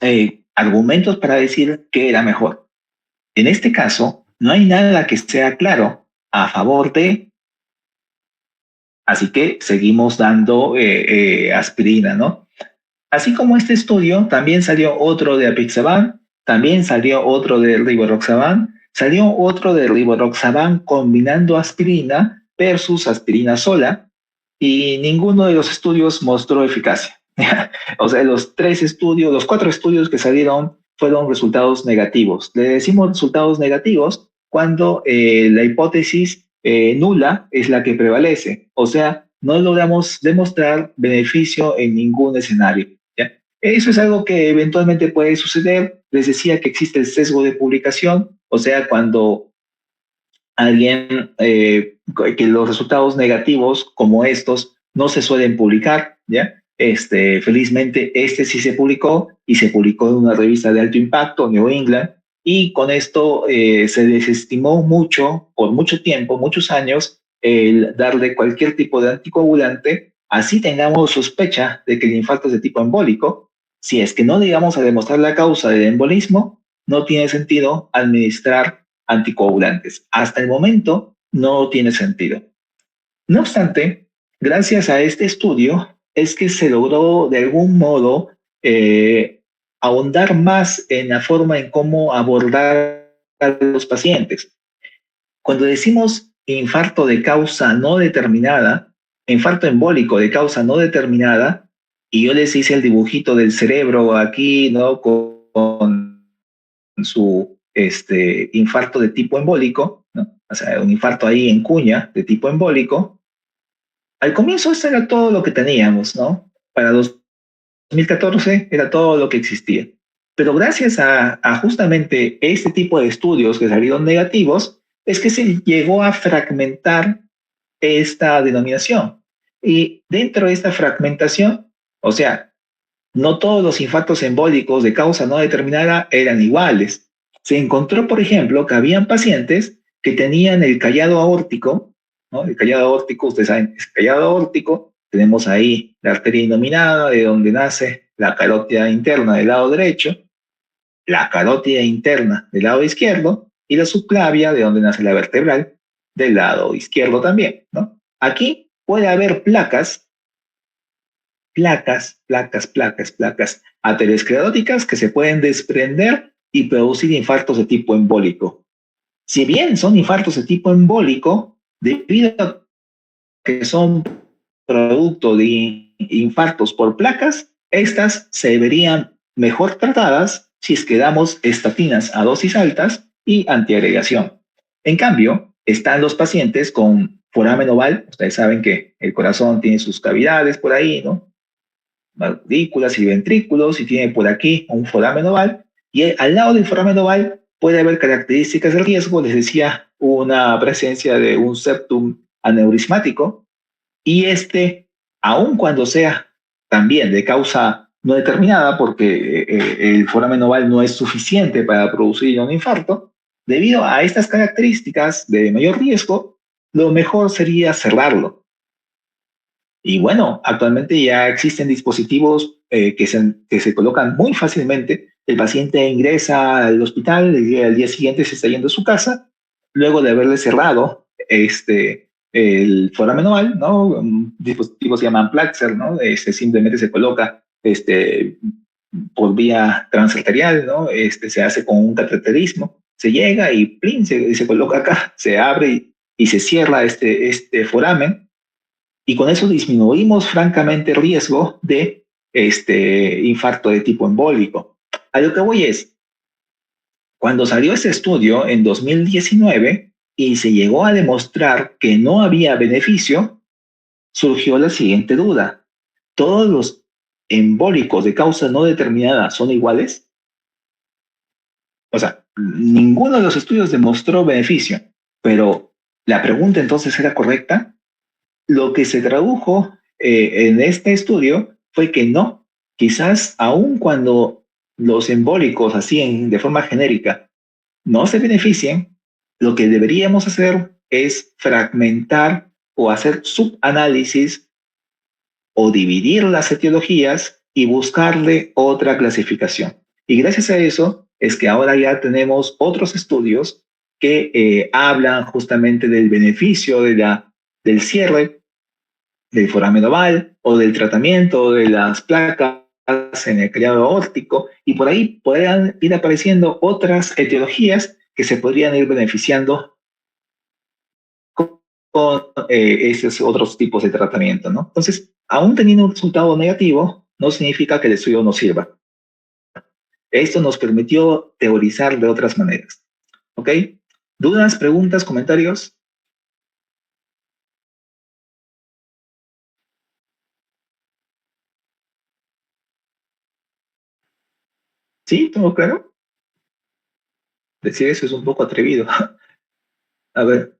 argumentos para decir que era mejor. En este caso, no hay nada que sea claro a favor de, así que seguimos dando aspirina, ¿no? Así como este estudio, también salió otro de apixaban, también salió otro de rivaroxaban, salió otro de rivaroxaban combinando aspirina versus aspirina sola, y ninguno de los estudios mostró eficacia. O sea, los cuatro estudios que salieron fueron resultados negativos. Le decimos resultados negativos cuando la hipótesis nula es la que prevalece. O sea, no logramos demostrar beneficio en ningún escenario. ¿Ya? Eso es algo que eventualmente puede suceder. Les decía que existe el sesgo de publicación, o sea, cuando alguien, que los resultados negativos como estos no se suelen publicar, ¿ya? Felizmente este sí se publicó y se publicó en una revista de alto impacto, New England, y con esto se desestimó mucho, por mucho tiempo, muchos años, el darle cualquier tipo de anticoagulante, así tengamos sospecha de que el infarto es de tipo embólico. Si es que no llegamos a demostrar la causa del embolismo, no tiene sentido administrar anticoagulantes. Hasta el momento no tiene sentido. No obstante, gracias a este estudio es que se logró de algún modo ahondar más en la forma en cómo abordar a los pacientes. Cuando decimos infarto de causa no determinada, infarto embólico de causa no determinada, y yo les hice el dibujito del cerebro aquí, ¿no? Con su infarto de tipo embólico, ¿no? O sea, un infarto ahí en cuña de tipo embólico. Al comienzo esto era todo lo que teníamos, ¿no? Para 2014 era todo lo que existía. Pero gracias a justamente este tipo de estudios que salieron negativos, es que se llegó a fragmentar esta denominación. Y dentro de esta fragmentación, o sea, no todos los infartos embólicos de causa no determinada eran iguales. Se encontró, por ejemplo, que habían pacientes que tenían el callado aórtico, ¿no? El callado aórtico, ustedes saben, es callado aórtico, tenemos ahí la arteria innominada, de donde nace la carótida interna del lado derecho, la carótida interna del lado izquierdo, y la subclavia, de donde nace la vertebral, del lado izquierdo también, ¿no? Aquí puede haber placas ateroscleróticas que se pueden desprender y producir infartos de tipo embólico. Si bien son infartos de tipo embólico, debido a que son producto de infartos por placas, estas se verían mejor tratadas si es que damos estatinas a dosis altas y antiagregación. En cambio, están los pacientes con foramen oval. Ustedes saben que el corazón tiene sus cavidades por ahí, ¿no? Aurículas y ventrículos, y tiene por aquí un foramen oval, y al lado del foramen oval puede haber características de riesgo. Les decía, una presencia de un septum aneurismático, y aun cuando sea también de causa no determinada, porque el foramen oval no es suficiente para producir un infarto, debido a estas características de mayor riesgo, lo mejor sería cerrarlo. Y bueno, actualmente ya existen dispositivos que se colocan muy fácilmente. El paciente ingresa al hospital, al día siguiente se está yendo a su casa, luego de haberle cerrado el foramen oval, ¿no? Un dispositivo se llama Plaxer, ¿no? Simplemente se coloca por vía transarterial, ¿no? Se hace con un cateterismo, se llega y ¡plin! Se coloca acá, se abre y se cierra este foramen. Y con eso disminuimos francamente el riesgo de infarto de tipo embólico. A lo que voy es, cuando salió este estudio en 2019 y se llegó a demostrar que no había beneficio, surgió la siguiente duda. ¿Todos los embólicos de causa no determinada son iguales? O sea, ninguno de los estudios demostró beneficio, pero la pregunta entonces era correcta. Lo que se tradujo en este estudio fue que no, quizás aun cuando los embólicos así de forma genérica no se beneficien, lo que deberíamos hacer es fragmentar o hacer subanálisis o dividir las etiologías y buscarle otra clasificación. Y gracias a eso es que ahora ya tenemos otros estudios que hablan justamente del beneficio del cierre del foramen oval o del tratamiento de las placas en el callado aórtico, y por ahí podrían ir apareciendo otras etiologías que se podrían ir beneficiando con esos otros tipos de tratamiento, ¿no? Entonces, aún teniendo un resultado negativo, no significa que el estudio no sirva. Esto nos permitió teorizar de otras maneras. ¿Ok? ¿Dudas, preguntas, comentarios? ¿Sí? ¿Todo claro? Decir eso es un poco atrevido. A ver,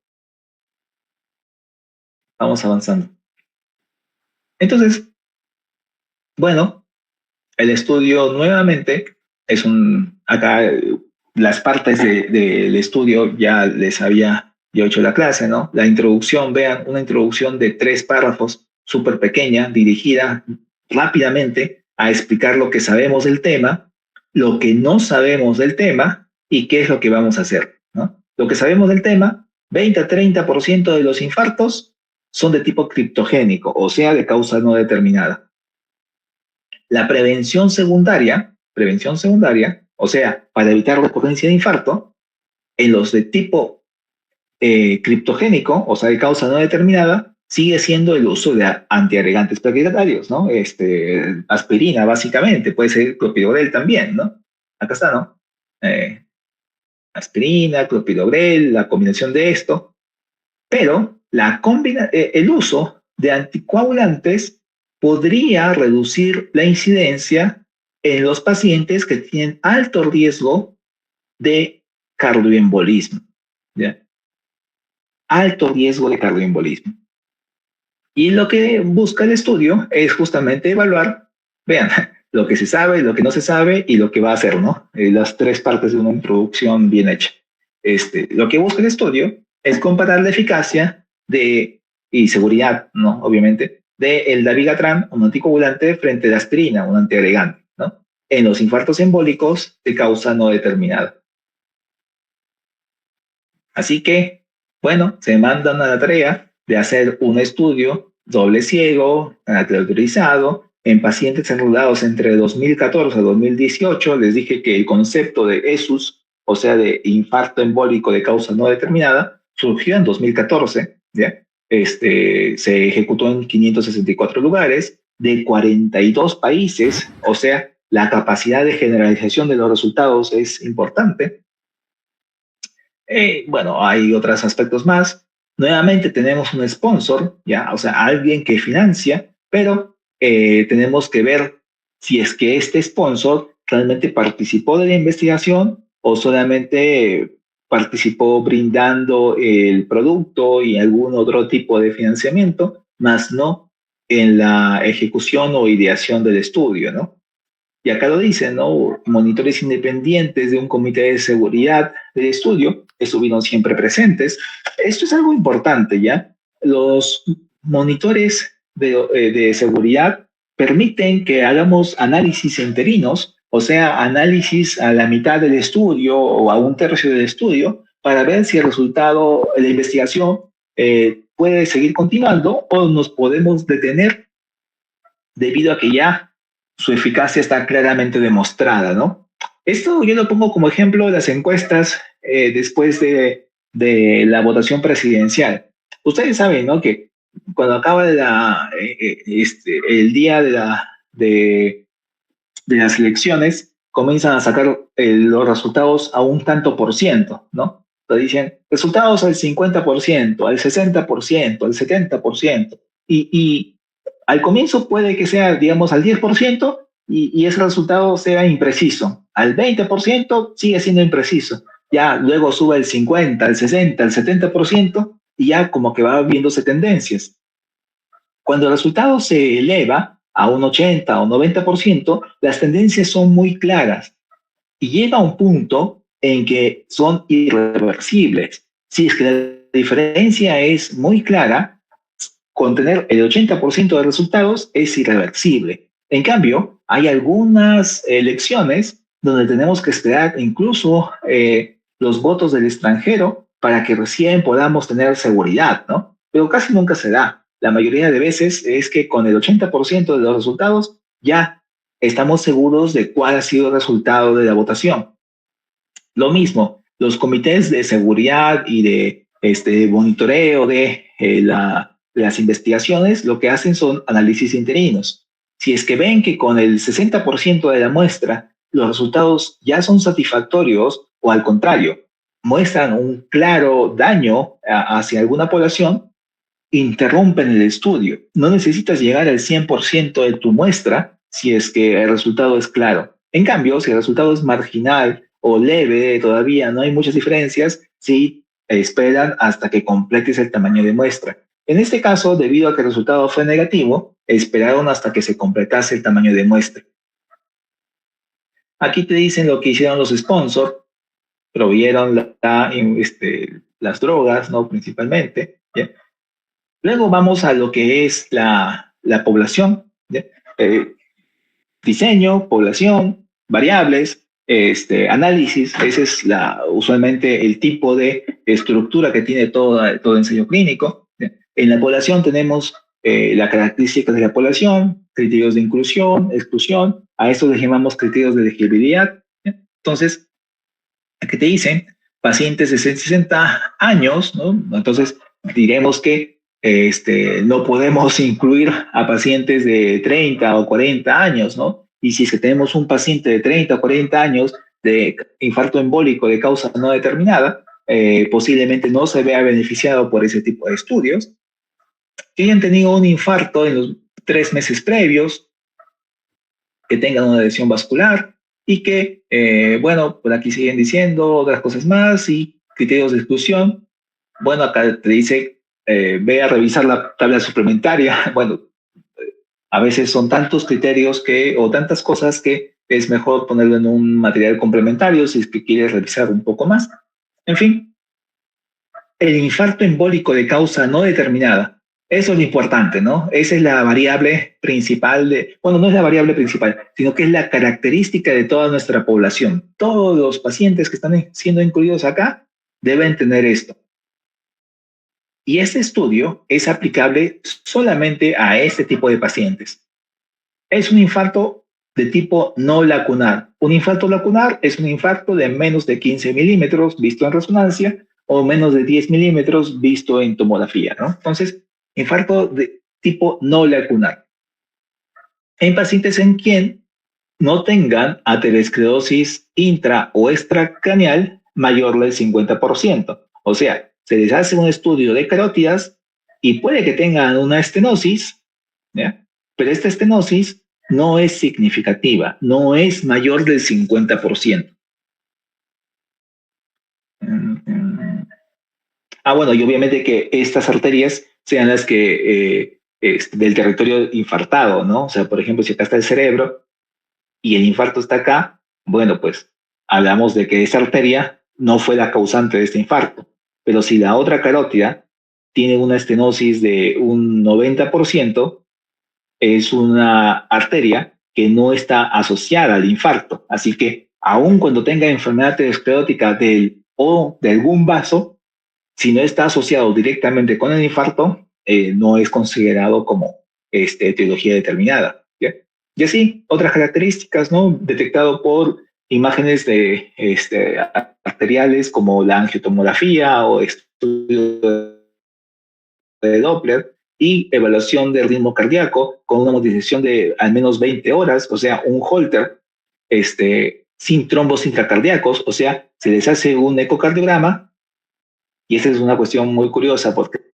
vamos avanzando. Entonces, bueno, el estudio nuevamente es acá las partes del estudio ya les había yo hecho la clase, ¿no? La introducción, vean, una introducción de 3 párrafos, súper pequeña, dirigida rápidamente a explicar lo que sabemos del tema, lo que no sabemos del tema y qué es lo que vamos a hacer, ¿no? Lo que sabemos del tema, 20 a 30% de los infartos son de tipo criptogénico, o sea, de causa no determinada. La prevención secundaria, o sea, para evitar recurrencia de infarto, en los de tipo criptogénico, o sea, de causa no determinada, sigue siendo el uso de antiagregantes plaquetarios, ¿no? Aspirina, básicamente, puede ser clopidogrel también, ¿no? Acá está, ¿no? Aspirina, clopidogrel, la combinación de esto, pero el uso de anticoagulantes podría reducir la incidencia en los pacientes que tienen alto riesgo de cardioembolismo, ¿ya? Alto riesgo de cardioembolismo. Y lo que busca el estudio es justamente evaluar, vean, lo que se sabe, lo que no se sabe y lo que va a hacer, ¿no? Las 3 partes de una introducción bien hecha. Lo que busca el estudio es comparar la eficacia y seguridad, ¿no? Obviamente, del dabigatran, un anticoagulante, frente a la aspirina, un antiagregante, ¿no? En los infartos embólicos de causa no determinada. Así que, bueno, se mandan a la tarea de hacer un estudio doble ciego, autorizado, en pacientes enrolados entre 2014 a 2018. Les dije que el concepto de ESUS, o sea, de infarto embólico de causa no determinada, surgió en 2014, ¿ya? Se ejecutó en 564 lugares de 42 países, o sea, la capacidad de generalización de los resultados es importante. Bueno, hay otros aspectos más. Nuevamente tenemos un sponsor, ¿ya? O sea, alguien que financia, pero tenemos que ver si es que este sponsor realmente participó de la investigación o solamente participó brindando el producto y algún otro tipo de financiamiento, más no en la ejecución o ideación del estudio, ¿no? Y acá lo dicen, ¿no? Monitores independientes de un comité de seguridad del estudio estuvieron siempre presentes. Esto es algo importante, ¿ya? Los monitores de seguridad permiten que hagamos análisis enterinos, o sea, análisis a la mitad del estudio o a un tercio del estudio, para ver si el resultado de la investigación puede seguir continuando o nos podemos detener debido a que ya su eficacia está claramente demostrada, ¿no? Esto yo lo pongo como ejemplo de las encuestas después de la votación presidencial. Ustedes saben, ¿no? Que cuando acaba el día de las elecciones, comienzan a sacar los resultados a un tanto por ciento, ¿no? Entonces dicen, resultados al 50%, al 60%, al 70%. Y al comienzo puede que sea, digamos, al 10% y ese resultado sea impreciso. Al 20% sigue siendo impreciso. Ya luego sube al 50, al 60, al 70% y ya como que va viéndose tendencias. Cuando el resultado se eleva a un 80 o 90%, las tendencias son muy claras y llega a un punto en que son irreversibles. Si es que la diferencia es muy clara, con tener el 80% de resultados es irreversible. En cambio, hay algunas elecciones donde tenemos que esperar incluso los votos del extranjero para que recién podamos tener seguridad, ¿no? Pero casi nunca se da. La mayoría de veces es que con el 80% de los resultados ya estamos seguros de cuál ha sido el resultado de la votación. Lo mismo, los comités de seguridad y de monitoreo de las investigaciones, lo que hacen son análisis interinos. Si es que ven que con el 60% de la muestra los resultados ya son satisfactorios o al contrario, muestran un claro daño hacia alguna población, interrumpen el estudio. No necesitas llegar al 100% de tu muestra si es que el resultado es claro. En cambio, si el resultado es marginal o leve, todavía no hay muchas diferencias, sí esperan hasta que completes el tamaño de muestra. En este caso, debido a que el resultado fue negativo, esperaron hasta que se completase el tamaño de muestra. Aquí te dicen lo que hicieron los sponsors, proveyeron las drogas, ¿no? Principalmente. ¿Ya? Luego vamos a lo que es la población. Diseño, población, variables, análisis. Ese es usualmente el tipo de estructura que tiene todo ensayo clínico. En la población tenemos las características de la población, criterios de inclusión, exclusión. A esto les llamamos criterios de elegibilidad. Entonces, aquí te dicen pacientes de 60 años, ¿no? Entonces, diremos que no podemos incluir a pacientes de 30 o 40 años, ¿no? Y si es que tenemos un paciente de 30 o 40 años de infarto embólico de causa no determinada, posiblemente no se vea beneficiado por ese tipo de estudios. Que hayan tenido un infarto en los 3 meses previos, que tengan una lesión vascular y que, bueno, por aquí siguen diciendo otras cosas más y criterios de exclusión. Bueno, acá te dice, ve a revisar la tabla suplementaria. Bueno, a veces son tantos criterios o tantas cosas que es mejor ponerlo en un material complementario si es que quieres revisar un poco más. En fin, el infarto embólico de causa no determinada. Eso es lo importante, ¿no? Esa es la variable principal bueno, no es la variable principal, sino que es la característica de toda nuestra población. Todos los pacientes que están siendo incluidos acá deben tener esto. Y este estudio es aplicable solamente a este tipo de pacientes. Es un infarto de tipo no lacunar. Un infarto lacunar es un infarto de menos de 15 milímetros visto en resonancia o menos de 10 milímetros visto en tomografía, ¿no? Entonces, infarto de tipo no lacunar. En pacientes en quien no tengan aterosclerosis intra o extracraneal mayor del 50%. O sea, se les hace un estudio de carótidas y puede que tengan una estenosis, ¿ya? Pero esta estenosis no es significativa, no es mayor del 50%. Bueno, y obviamente que estas arterias sean las que del territorio infartado, ¿no? O sea, por ejemplo, si acá está el cerebro y el infarto está acá, bueno, pues hablamos de que esa arteria no fue la causante de este infarto. Pero si la otra carótida tiene una estenosis de un 90%, es una arteria que no está asociada al infarto. Así que, aun cuando tenga enfermedad aterosclerótica o de algún vaso, si no está asociado directamente con el infarto, no es considerado como etiología determinada. ¿Ya? Y así, otras características, ¿no? Detectado por imágenes arteriales como la angiotomografía o estudio de Doppler y evaluación del ritmo cardíaco con una modificación de al menos 20 horas, o sea, un Holter sin trombos intracardíacos, o sea, se les hace un ecocardiograma y esa es una cuestión muy curiosa porque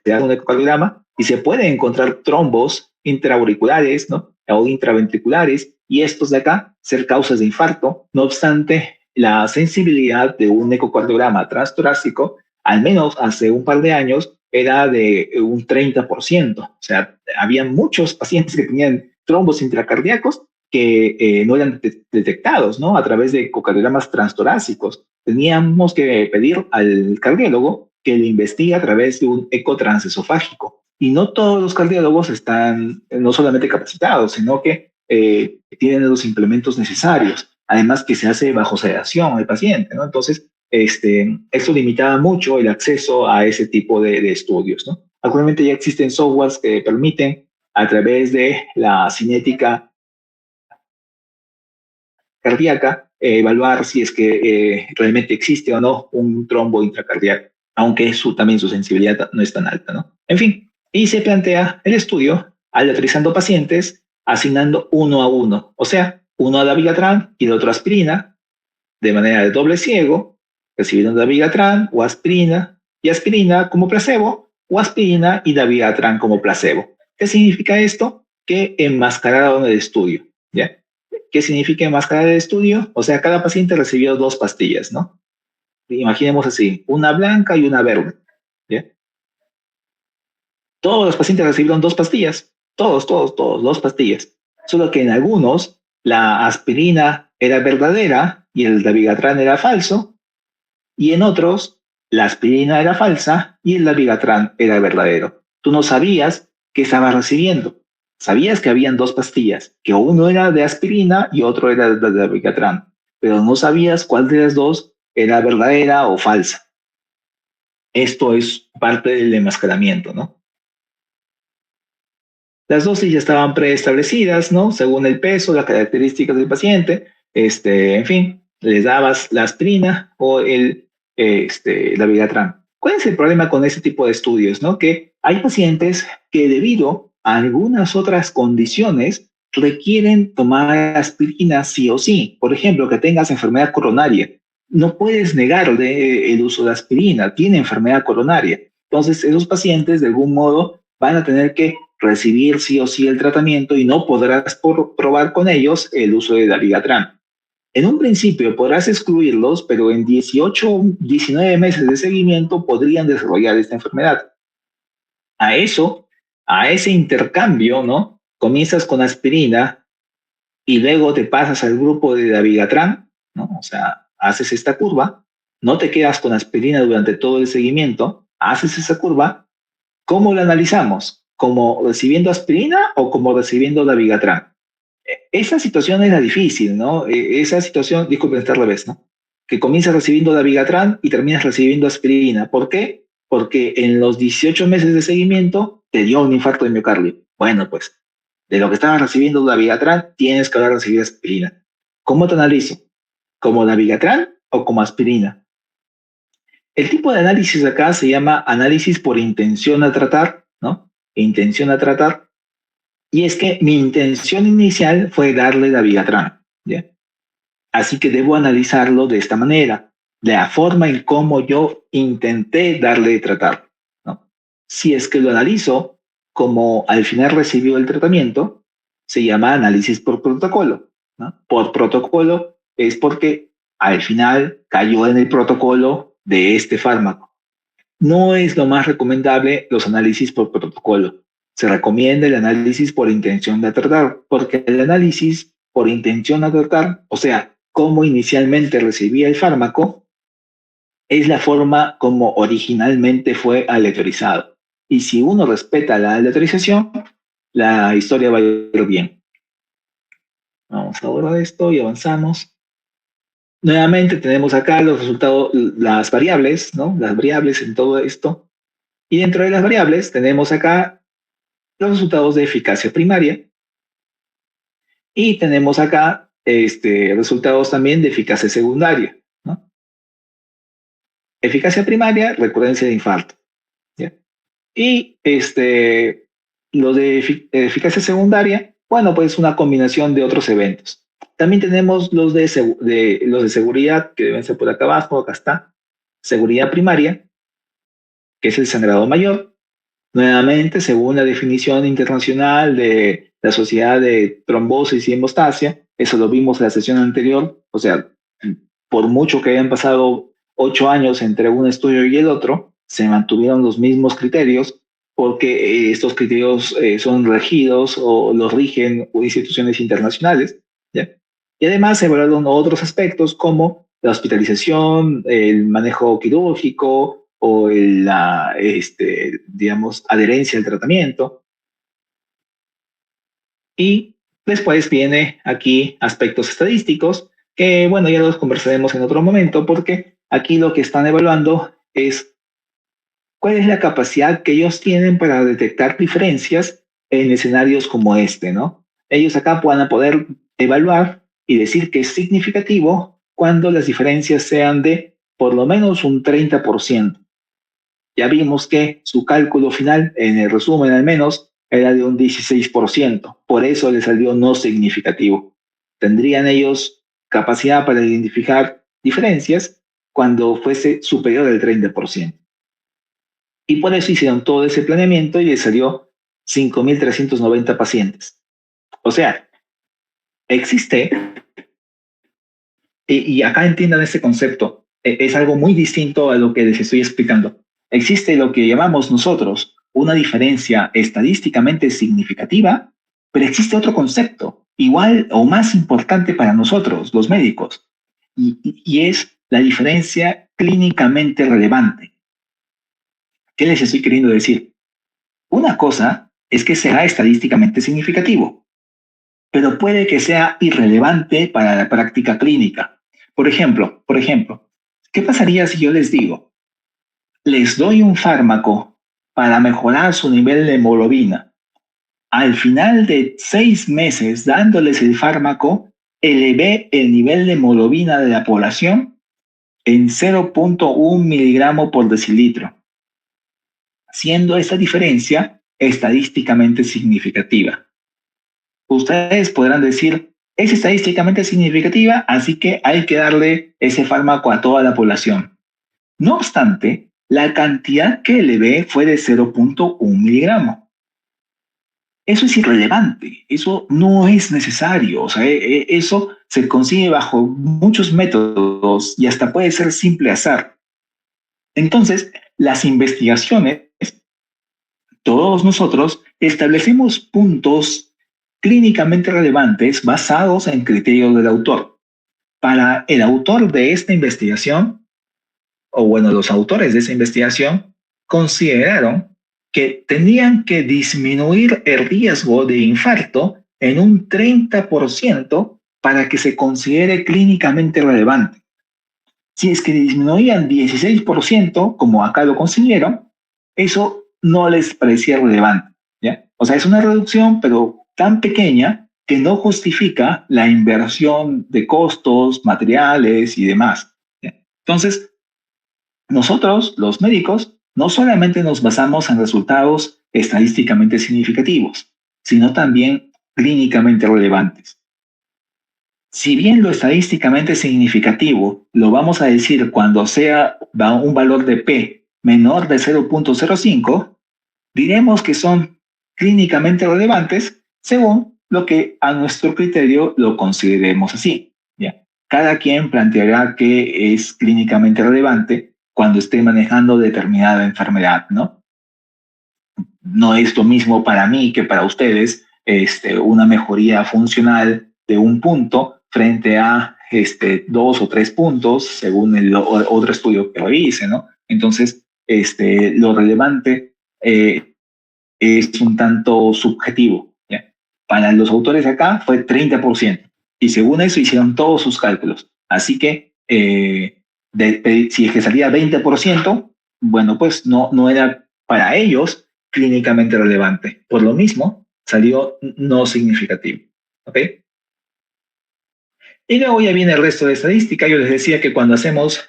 se hace un ecocardiograma y se pueden encontrar trombos intraauriculares, ¿no? O intraventriculares, y estos de acá ser causas de infarto. No obstante, la sensibilidad de un ecocardiograma transtorácico, al menos hace un par de años, era de un 30%. O sea, había muchos pacientes que tenían trombos intracardíacos que no eran detectados, ¿no? A través de ecocardiogramas transtorácicos. Teníamos que pedir al cardiólogo que lo investigue a través de un eco transesofágico. Y no todos los cardiólogos están no solamente capacitados, sino que tienen los implementos necesarios. Además que se hace bajo sedación al paciente, ¿no? Entonces, esto limitaba mucho el acceso a ese tipo de estudios, ¿no? Actualmente ya existen softwares que permiten, a través de la cinética cardíaca, evaluar si es que realmente existe o no un trombo intracardíaco, aunque también su sensibilidad no es tan alta, ¿no? En fin, y se plantea el estudio aleatorizando pacientes, asignando uno a uno, o sea, uno a dabigatran y el otro aspirina, de manera de doble ciego, recibiendo dabigatran o aspirina, y aspirina como placebo, o aspirina y dabigatran como placebo. ¿Qué significa esto? Que enmascararon el estudio, ¿ya? ¿Qué significa enmascarar el estudio? O sea, cada paciente recibió 2 pastillas, ¿no? Imaginemos así, una blanca y una verde, ¿ya? Todos los pacientes recibieron 2 pastillas, todos, 2 pastillas. Solo que en algunos la aspirina era verdadera y el dabigatran era falso, y en otros la aspirina era falsa y el dabigatran era verdadero. Tú no sabías qué estabas recibiendo. Sabías que habían 2 pastillas, que uno era de aspirina y otro era de dabigatran, pero no sabías cuál de las 2 era verdadera o falsa. Esto es parte del enmascaramiento, ¿no? Las dosis ya estaban preestablecidas, ¿no? Según el peso, las características del paciente, en fin, les dabas la aspirina o el dabigatran. ¿Cuál es el problema con ese tipo de estudios, no? Que hay pacientes que debido a algunas otras condiciones requieren tomar aspirina sí o sí. Por ejemplo, que tengas enfermedad coronaria. No puedes negarle el uso de aspirina, tiene enfermedad coronaria. Entonces, esos pacientes de algún modo van a tener que recibir sí o sí el tratamiento y no podrás probar con ellos el uso de dabigatran. En un principio podrás excluirlos, pero en 18, 19 meses de seguimiento podrían desarrollar esta enfermedad. A ese intercambio, ¿no? Comienzas con aspirina y luego te pasas al grupo de dabigatran, ¿no? O sea, haces esta curva, no te quedas con aspirina durante todo el seguimiento, haces esa curva. ¿Cómo la analizamos? ¿Como recibiendo aspirina o como recibiendo dabigatran? Esa situación es la difícil, ¿no? Esa situación, disculpen, está al revés, ¿no? Que comienzas recibiendo dabigatran y terminas recibiendo aspirina. ¿Por qué? Porque en los 18 meses de seguimiento te dio un infarto de miocardio. Bueno, pues, de lo que estabas recibiendo dabigatran, tienes que ahora recibir aspirina. ¿Cómo te analizo? ¿Como dabigatran o como aspirina? El tipo de análisis acá se llama análisis por intención a tratar, ¿no? Intención a tratar. Y es que mi intención inicial fue darle dabigatran, ¿ya? Así que debo analizarlo de esta manera, de la forma en cómo yo intenté darle de tratar, ¿no? Si es que lo analizo como al final recibió el tratamiento, se llama análisis por protocolo, ¿no? Por protocolo es porque al final cayó en el protocolo de este fármaco. No es lo más recomendable los análisis por protocolo. Se recomienda el análisis por intención de tratar, porque el análisis por intención de tratar, o sea, cómo inicialmente recibía el fármaco, es la forma como originalmente fue aleatorizado. Y si uno respeta la aleatorización, la historia va a ir bien. Vamos ahora a esto y avanzamos. Nuevamente tenemos acá los resultados, las variables, ¿no? Las variables en todo esto. Y dentro de las variables tenemos acá los resultados de eficacia primaria. Y tenemos acá resultados también de eficacia secundaria, ¿no? Eficacia primaria, recurrencia de infarto, ¿ya? Y los de eficacia secundaria, bueno, pues una combinación de otros eventos. También tenemos los de seguridad, que deben ser por acá abajo, acá está. Seguridad primaria, que es el sangrado mayor. Nuevamente, según la definición internacional de la Sociedad de Trombosis y Hemostasia, eso lo vimos en la sesión anterior, o sea, por mucho que hayan pasado 8 años entre un estudio y el otro, se mantuvieron los mismos criterios porque estos criterios son regidos o los rigen instituciones internacionales. Y además se evaluaron otros aspectos como la hospitalización, el manejo quirúrgico o digamos, adherencia al tratamiento. Y después viene aquí aspectos estadísticos, que bueno, ya los conversaremos en otro momento, porque aquí lo que están evaluando es cuál es la capacidad que ellos tienen para detectar diferencias en escenarios como este, ¿no? Ellos acá van a poder evaluar y decir que es significativo cuando las diferencias sean de por lo menos un 30%. Ya vimos que su cálculo final, en el resumen al menos, era de un 16%. Por eso le salió no significativo. Tendrían ellos capacidad para identificar diferencias cuando fuese superior al 30%. Y por eso hicieron todo ese planeamiento y les salió 5.390 pacientes. O sea, existe, y acá entiendan este concepto, es algo muy distinto a lo que les estoy explicando. Existe lo que llamamos nosotros una diferencia estadísticamente significativa, pero existe otro concepto, igual o más importante para nosotros, los médicos, y es la diferencia clínicamente relevante. ¿Qué les estoy queriendo decir? Una cosa es que será estadísticamente significativo, pero puede que sea irrelevante para la práctica clínica. Por ejemplo, ¿qué pasaría si yo les digo, les doy un fármaco para mejorar su nivel de hemoglobina? Al final de 6 meses dándoles el fármaco, elevé el nivel de hemoglobina de la población en 0.1 miligramo por decilitro, siendo esa diferencia estadísticamente significativa. Ustedes podrán decir, es estadísticamente significativa, así que hay que darle ese fármaco a toda la población. No obstante, la cantidad que elevé fue de 0.1 miligramo. Eso es irrelevante, eso no es necesario, o sea, eso se consigue bajo muchos métodos y hasta puede ser simple azar. Entonces, las investigaciones, todos nosotros establecemos puntos clínicamente relevantes basados en criterios del autor. Para el autor de esta investigación, o bueno, los autores de esa investigación, consideraron que tenían que disminuir el riesgo de infarto en un 30% para que se considere clínicamente relevante. Si es que disminuían 16%, como acá lo consiguieron, eso no les parecía relevante, ¿ya? O sea, es una reducción, pero tan pequeña que no justifica la inversión de costos, materiales y demás, ¿ya? Entonces, nosotros, los médicos, no solamente nos basamos en resultados estadísticamente significativos, sino también clínicamente relevantes. Si bien lo estadísticamente significativo lo vamos a decir cuando sea un valor de P menor de 0.05, diremos que son clínicamente relevantes según lo que a nuestro criterio lo consideremos así, ¿ya? Cada quien planteará que es clínicamente relevante cuando esté manejando determinada enfermedad, ¿no? No es lo mismo para mí que para ustedes una mejoría funcional de un punto frente a 2 o 3 puntos según el otro estudio que revise, ¿no? Entonces, lo relevante es un tanto subjetivo, ¿ya? Para los autores acá fue 30%, y según eso hicieron todos sus cálculos. Así que si es que salía 20%, bueno, pues no era para ellos clínicamente relevante. Por lo mismo, salió no significativo. ¿Ok? Y luego ya viene el resto de estadística. Yo les decía que cuando hacemos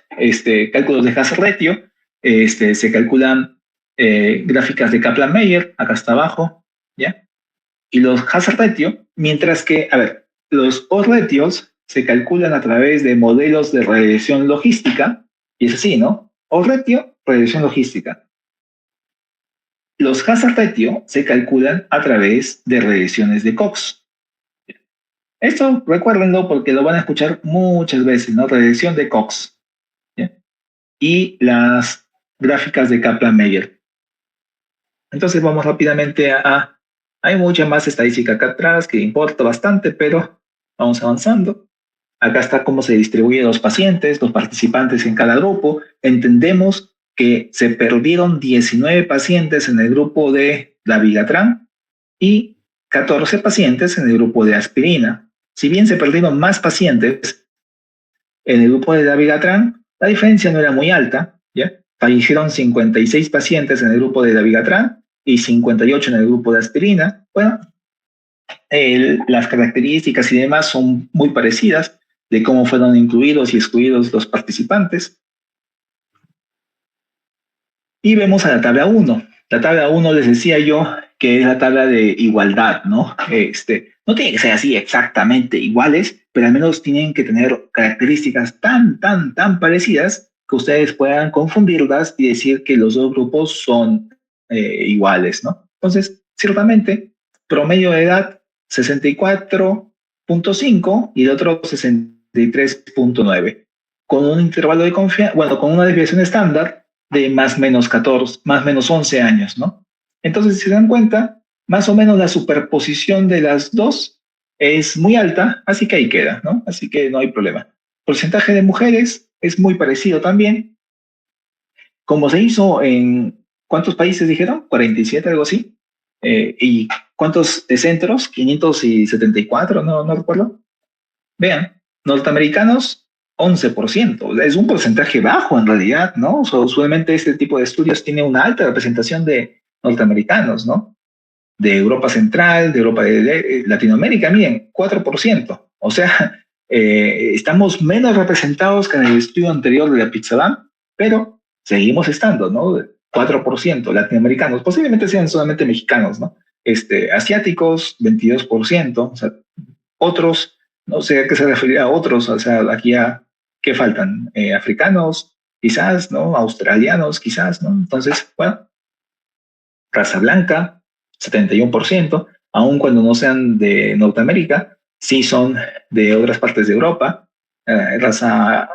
cálculos de hazard ratio, se calculan gráficas de Kaplan-Meier, acá está abajo, ¿ya? Y los hazard ratio, mientras que, a ver, los odds ratios se calculan a través de modelos de regresión logística, y es así, ¿no? Odds ratio, regresión logística. Los hazard ratio se calculan a través de regresiones de Cox. Esto recuérdenlo porque lo van a escuchar muchas veces, ¿no? Regresión de Cox, ¿ya? Y las gráficas de Kaplan-Meier. Entonces vamos rápidamente hay mucha más estadística acá atrás que importa bastante, pero vamos avanzando. Acá está cómo se distribuyen los pacientes, los participantes en cada grupo. Entendemos que se perdieron 19 pacientes en el grupo de dabigatran y 14 pacientes en el grupo de aspirina. Si bien se perdieron más pacientes en el grupo de dabigatran, la diferencia no era muy alta, ¿ya? Fallecieron 56 pacientes en el grupo de dabigatran y 58 en el grupo de aspirina. Bueno, las características y demás son muy parecidas de cómo fueron incluidos y excluidos los participantes. Y vemos a la tabla 1. La tabla 1 les decía yo que es la tabla de igualdad, ¿no? No tiene que ser así exactamente iguales, pero al menos tienen que tener características tan parecidas que ustedes puedan confundirlas y decir que los dos grupos son iguales, ¿no? Entonces, ciertamente, promedio de edad 64.5 y el otro 63.9, con un intervalo de confianza, bueno, con una desviación estándar de más menos 14, más menos 11 años, ¿no? Entonces, si se dan cuenta, más o menos la superposición de las dos es muy alta, así que ahí queda, ¿no? Así que no hay problema. Porcentaje de mujeres es muy parecido también. Como se hizo en, ¿cuántos países dijeron? 47, algo así. ¿Y cuántos de centros? 574, no recuerdo. Vean, norteamericanos, 11%. Es un porcentaje bajo en realidad, ¿no? Usualmente este tipo de estudios tiene una alta representación de norteamericanos, ¿no? De Europa Central, de Europa de Latinoamérica, miren, 4%. O sea, estamos menos representados que en el estudio anterior de la Pizzaban, pero seguimos estando, ¿no? 4% latinoamericanos, posiblemente sean solamente mexicanos, ¿no? Asiáticos, 22%, o sea, otros, no sé a qué se refería a otros, o sea, aquí a, ¿qué faltan? Africanos, quizás, ¿no? Australianos, quizás, ¿no? Entonces, bueno, raza blanca, 71%, aun cuando no sean de Norteamérica, sí son de otras partes de Europa, raza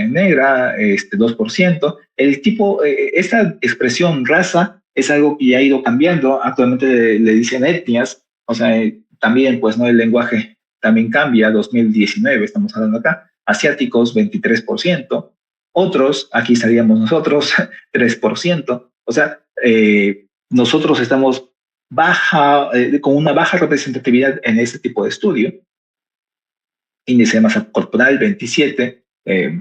negra, 2%. El tipo, esta expresión raza es algo que ya ha ido cambiando, actualmente le dicen etnias, o sea, también, pues, ¿no? El lenguaje también cambia, 2019 estamos hablando acá, asiáticos 23%, otros, aquí estaríamos nosotros, 3%, o sea, nosotros estamos con una baja representatividad en este tipo de estudio. Índice de masa corporal 27,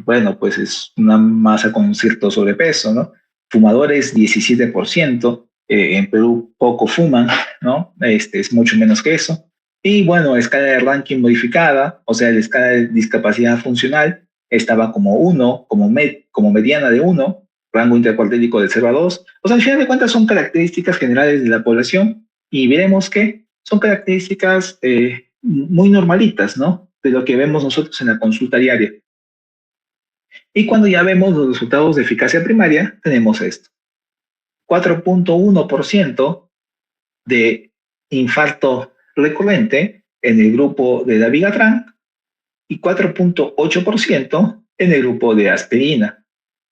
bueno, pues es una masa con cierto sobrepeso, ¿no? Fumadores 17%, en Perú poco fuman, ¿no? Es mucho menos que eso. Y bueno, escala de ranking modificada, o sea, la escala de discapacidad funcional estaba como 1, como mediana de 1, rango intercuartélico de 0 a 2. O sea, al final de cuentas son características generales de la población y veremos que son características muy normalitas, ¿no? De lo que vemos nosotros en la consulta diaria. Y cuando ya vemos los resultados de eficacia primaria, tenemos esto. 4.1% de infarto recurrente en el grupo de dabigatran y 4.8% en el grupo de aspirina.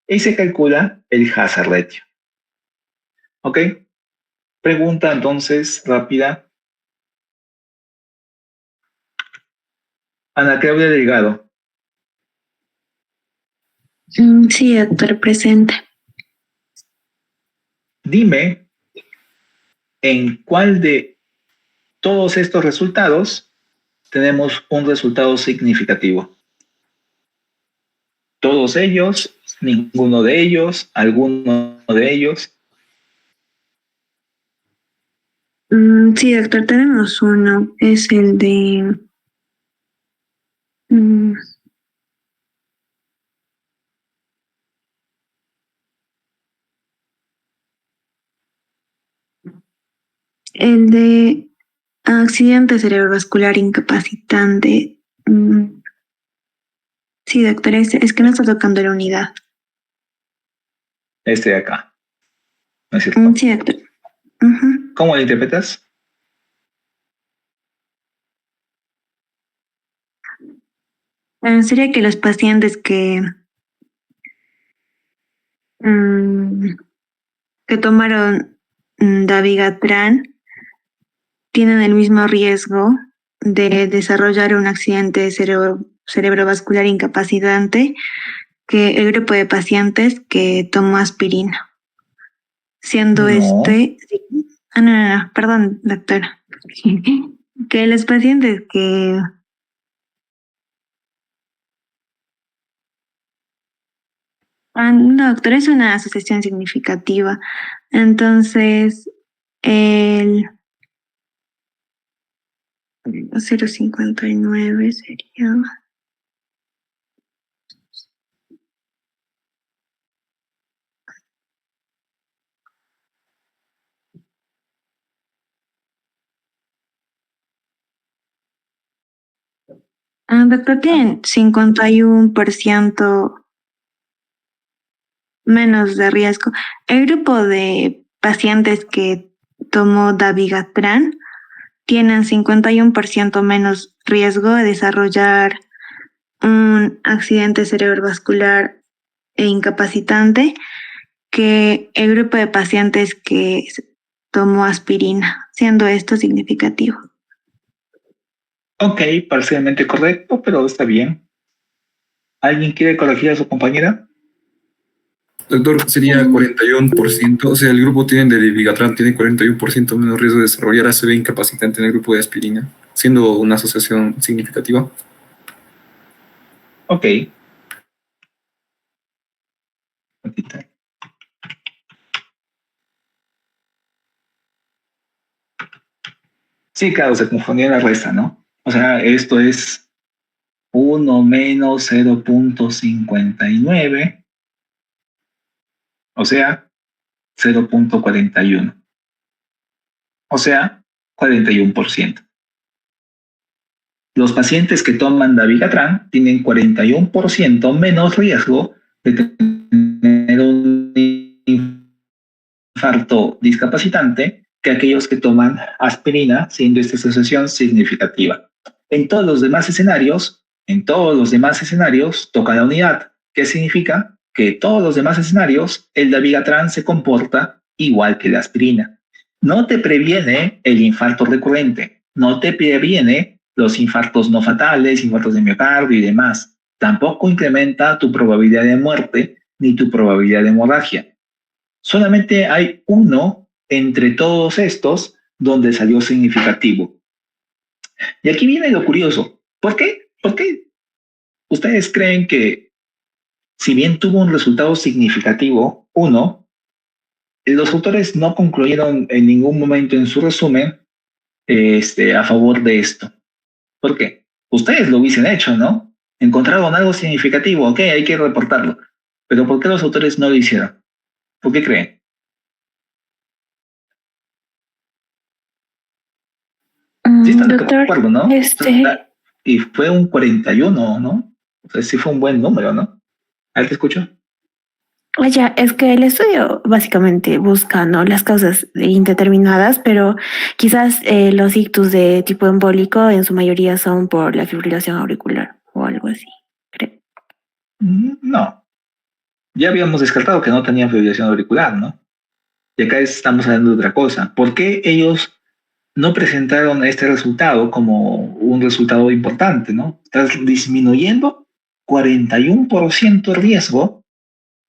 Y se calcula el hazard ratio. ¿Ok? Pregunta entonces rápida. Ana Claudia Delgado. Sí, doctor, presente. Dime en cuál de todos estos resultados tenemos un resultado significativo. Todos ellos, ninguno de ellos, alguno de ellos. Sí, doctor, tenemos uno. Es el de... el de accidente cerebrovascular incapacitante. Sí, doctor, es que no está tocando la unidad. Este de acá. ¿No es cierto? Sí, doctor. ¿Cómo lo interpretas? Sería que los pacientes que tomaron dabigatran tienen el mismo riesgo de desarrollar un accidente cerebrovascular incapacitante que el grupo de pacientes que tomó aspirina, siendo No. no, perdón, doctora, que los pacientes que no, doctora, es una asociación significativa. Entonces, el 0,59 sería. Doctor, tienen 51% menos de riesgo. El grupo de pacientes que tomó dabigatran tienen 51% menos riesgo de desarrollar un accidente cerebrovascular e incapacitante que el grupo de pacientes que tomó aspirina, siendo esto significativo. Ok, parcialmente correcto, pero está bien. ¿Alguien quiere corregir a su compañera? Doctor, sería 41%, o sea, el grupo de dabigatran tiene 41% menos riesgo de desarrollar ACV incapacitante en el grupo de aspirina, siendo una asociación significativa. Ok. Sí, claro, se confundía la resta, ¿no? O sea, esto es 1 menos 0,59, o sea, 0,41. O sea, 41%. Los pacientes que toman dabigatran tienen 41% menos riesgo de tener un infarto discapacitante que aquellos que toman aspirina, siendo esta asociación significativa. En todos los demás escenarios, toca la unidad. ¿Qué significa? Que en todos los demás escenarios, el dabigatran se comporta igual que la aspirina. No te previene el infarto recurrente, no te previene los infartos no fatales, infartos de miocardio y demás. Tampoco incrementa tu probabilidad de muerte ni tu probabilidad de hemorragia. Solamente hay uno entre todos estos donde salió significativo. Y aquí viene lo curioso. ¿Por qué? ¿Por qué ustedes creen que, si bien tuvo un resultado significativo, los autores no concluyeron en ningún momento en su resumen a favor de esto? ¿Por qué? Ustedes lo hubiesen hecho, ¿no? Encontraron algo significativo, ok, hay que reportarlo. Pero ¿por qué los autores no lo hicieron? ¿Por qué creen? Sí están de acuerdo, ¿no? Y fue un 41, ¿no? O sea, sí fue un buen número, ¿no? A ver, te escucho. Oye, es que el estudio básicamente busca, ¿no?, las causas indeterminadas, pero quizás los ictus de tipo embólico en su mayoría son por la fibrilación auricular o algo así, creo. No. Ya habíamos descartado que no tenían fibrilación auricular, ¿no? Y acá estamos hablando de otra cosa. ¿Por qué ellos no presentaron este resultado como un resultado importante, ¿no? Estás disminuyendo 41% el riesgo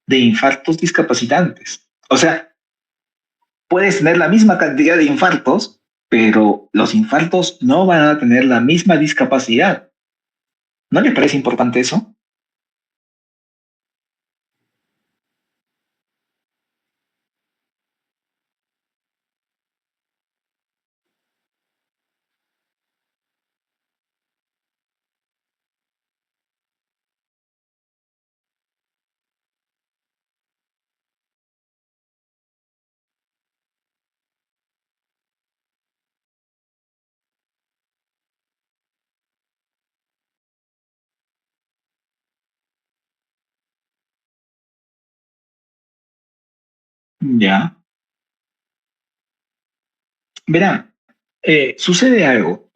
de infartos discapacitantes. O sea, puedes tener la misma cantidad de infartos, pero los infartos no van a tener la misma discapacidad. ¿No le parece importante eso? Ya. Verán, sucede algo.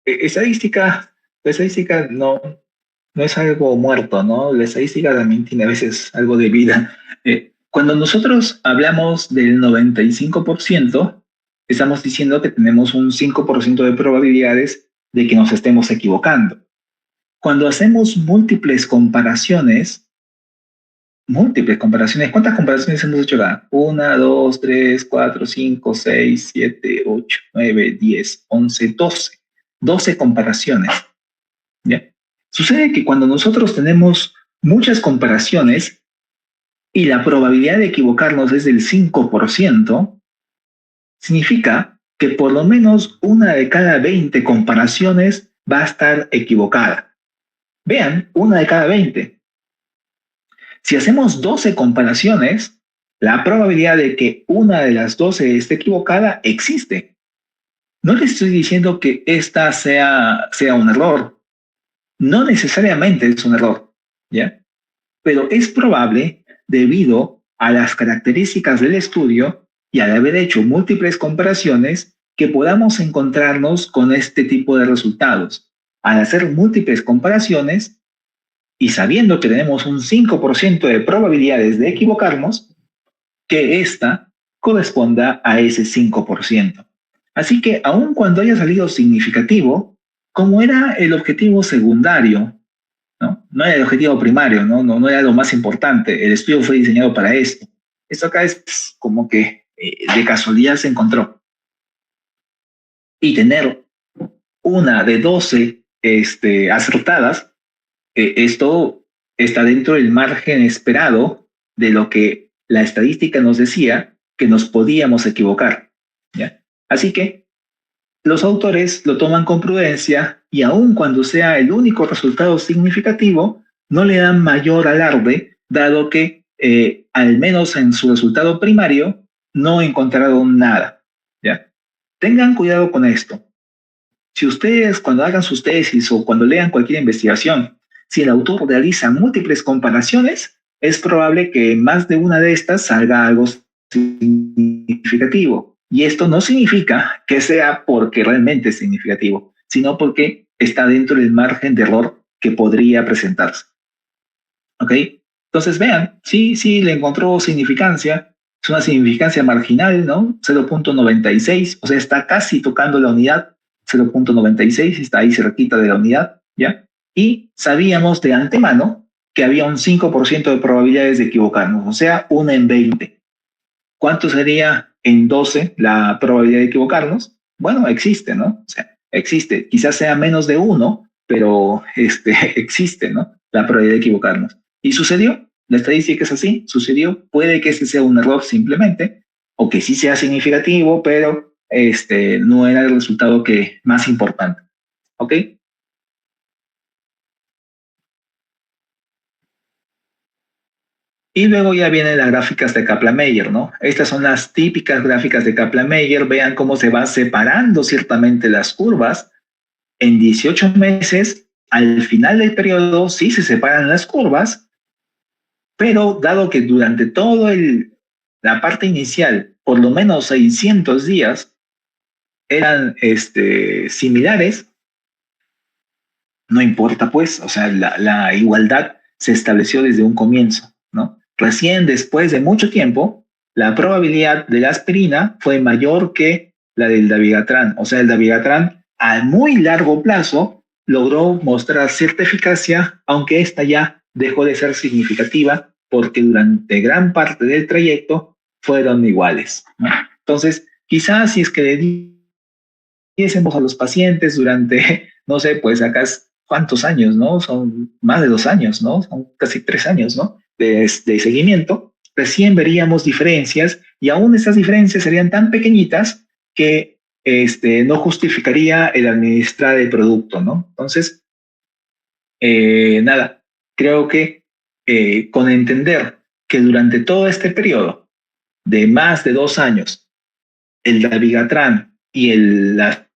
La estadística no es algo muerto, ¿no? La estadística también tiene a veces algo de vida. Cuando nosotros hablamos del 95%, estamos diciendo que tenemos un 5% de probabilidades de que nos estemos equivocando. Cuando hacemos múltiples comparaciones, ¿cuántas comparaciones hemos hecho acá? 1, 2, 3, 4, 5, 6, 7, 8, 9, 10, 11, 12. 12 comparaciones. ¿Ya? Sucede que cuando nosotros tenemos muchas comparaciones y la probabilidad de equivocarnos es del 5%, significa que por lo menos una de cada 20 comparaciones va a estar equivocada. Vean, una de cada 20. Si hacemos 12 comparaciones, la probabilidad de que una de las 12 esté equivocada existe. No les estoy diciendo que esta sea un error. No necesariamente es un error, ¿ya? Pero es probable debido a las características del estudio y al haber hecho múltiples comparaciones que podamos encontrarnos con este tipo de resultados. Al hacer múltiples comparaciones y sabiendo que tenemos un 5% de probabilidades de equivocarnos, que esta corresponda a ese 5%. Así que aun cuando haya salido significativo, como era el objetivo secundario, no era el objetivo primario, no era lo más importante, el estudio fue diseñado para esto. Esto acá es como que de casualidad se encontró. Y tener una de 12 acertadas, esto está dentro del margen esperado de lo que la estadística nos decía que nos podíamos equivocar, ¿ya? Así que los autores lo toman con prudencia y aun cuando sea el único resultado significativo, no le dan mayor alarde, dado que al menos en su resultado primario no encontraron nada, ¿ya? Tengan cuidado con esto. Si ustedes cuando hagan sus tesis o cuando lean cualquier investigación, si el autor realiza múltiples comparaciones, es probable que más de una de estas salga algo significativo. Y esto no significa que sea porque realmente es significativo, sino porque está dentro del margen de error que podría presentarse. ¿Ok? Entonces vean, sí, le encontró significancia. Es una significancia marginal, ¿no? 0.96, o sea, está casi tocando la unidad. 0.96, está ahí cerquita de la unidad, ¿ya? Y sabíamos de antemano que había un 5% de probabilidades de equivocarnos, o sea, 1 en 20. ¿Cuánto sería en 12 la probabilidad de equivocarnos? Bueno, existe, ¿no? O sea, existe. Quizás sea menos de 1, pero existe, ¿no? La probabilidad de equivocarnos. ¿Y sucedió? La estadística es así, sucedió. Puede que ese sea un error simplemente, o que sí sea significativo, pero no era el resultado más importante. ¿Ok? Y luego ya vienen las gráficas de Kaplan-Meier, ¿no? Estas son las típicas gráficas de Kaplan-Meier. Vean cómo se van separando ciertamente las curvas. En 18 meses, al final del periodo, sí se separan las curvas, pero dado que durante todo la parte inicial, por lo menos 600 días, eran similares, no importa pues, o sea, la igualdad se estableció desde un comienzo, ¿no? Recién después de mucho tiempo, la probabilidad de la aspirina fue mayor que la del dabigatran, o sea, el dabigatran a muy largo plazo logró mostrar cierta eficacia, aunque esta ya dejó de ser significativa porque durante gran parte del trayecto fueron iguales, ¿no? Entonces, quizás si es que le diésemos a los pacientes durante, no sé, pues acá cuántos años, ¿no? Son más de 2 años, ¿no? Son casi 3 años, ¿no? De seguimiento, recién veríamos diferencias y aún estas diferencias serían tan pequeñitas que no justificaría el administrar el producto, ¿no? Entonces, nada, creo que con entender que durante todo este periodo de más de 2 años, el dabigatran y la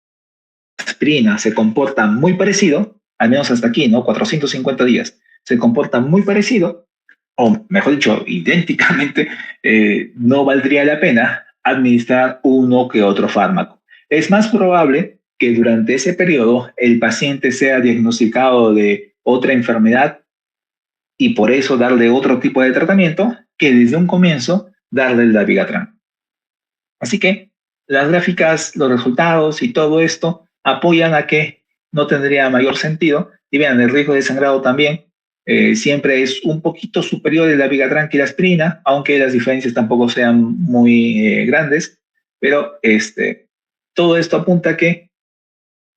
aspirina se comportan muy parecido, al menos hasta aquí, ¿no? 450 días, se comportan muy parecido, o mejor dicho, idénticamente, no valdría la pena administrar uno que otro fármaco. Es más probable que durante ese periodo el paciente sea diagnosticado de otra enfermedad y por eso darle otro tipo de tratamiento que desde un comienzo darle el dabigatran. Así que las gráficas, los resultados y todo esto apoyan a que no tendría mayor sentido. Y vean, el riesgo de sangrado también siempre es un poquito superior el dabigatran que la aspirina, aunque las diferencias tampoco sean muy grandes, pero todo esto apunta a que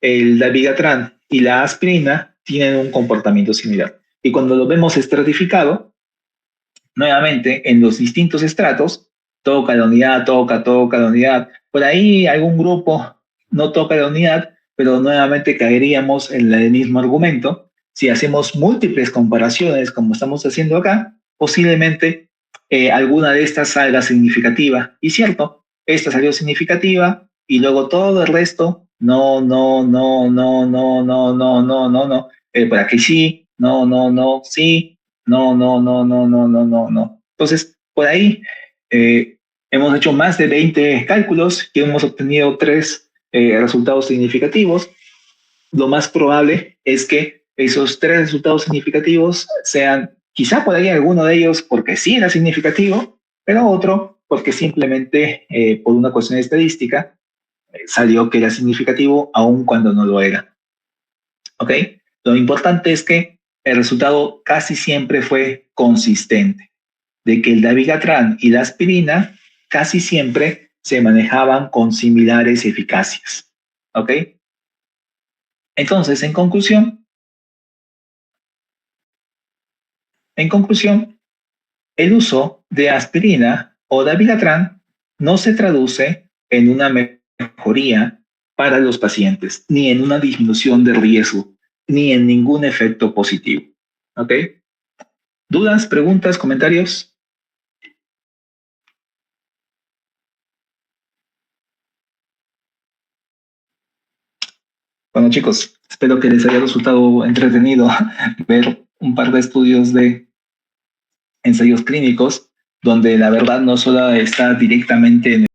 el dabigatran y la aspirina tienen un comportamiento similar. Y cuando lo vemos estratificado, nuevamente en los distintos estratos, toca la unidad, toca la unidad. Por ahí algún grupo no toca la unidad, pero nuevamente caeríamos en el mismo argumento. Si hacemos múltiples comparaciones, como estamos haciendo acá, posiblemente alguna de estas salga significativa. Y cierto, esta salió significativa y luego todo el resto, no. Por aquí sí, no, sí, no. Entonces, por ahí hemos hecho más de 20 cálculos y hemos obtenido 3 resultados significativos. Lo más probable es que esos 3 resultados significativos sean, quizá por ahí alguno de ellos porque sí era significativo, pero otro porque simplemente por una cuestión estadística salió que era significativo aun cuando no lo era. ¿Ok? Lo importante es que el resultado casi siempre fue consistente, de que el dabigatran y la aspirina casi siempre se manejaban con similares eficacias. ¿Ok? Entonces, en conclusión, el uso de aspirina o dabigatran no se traduce en una mejoría para los pacientes, ni en una disminución de riesgo, ni en ningún efecto positivo. ¿Ok? ¿Dudas, preguntas, comentarios? Bueno, chicos, espero que les haya resultado entretenido ver un par de estudios de ensayos clínicos donde la verdad no solo está directamente en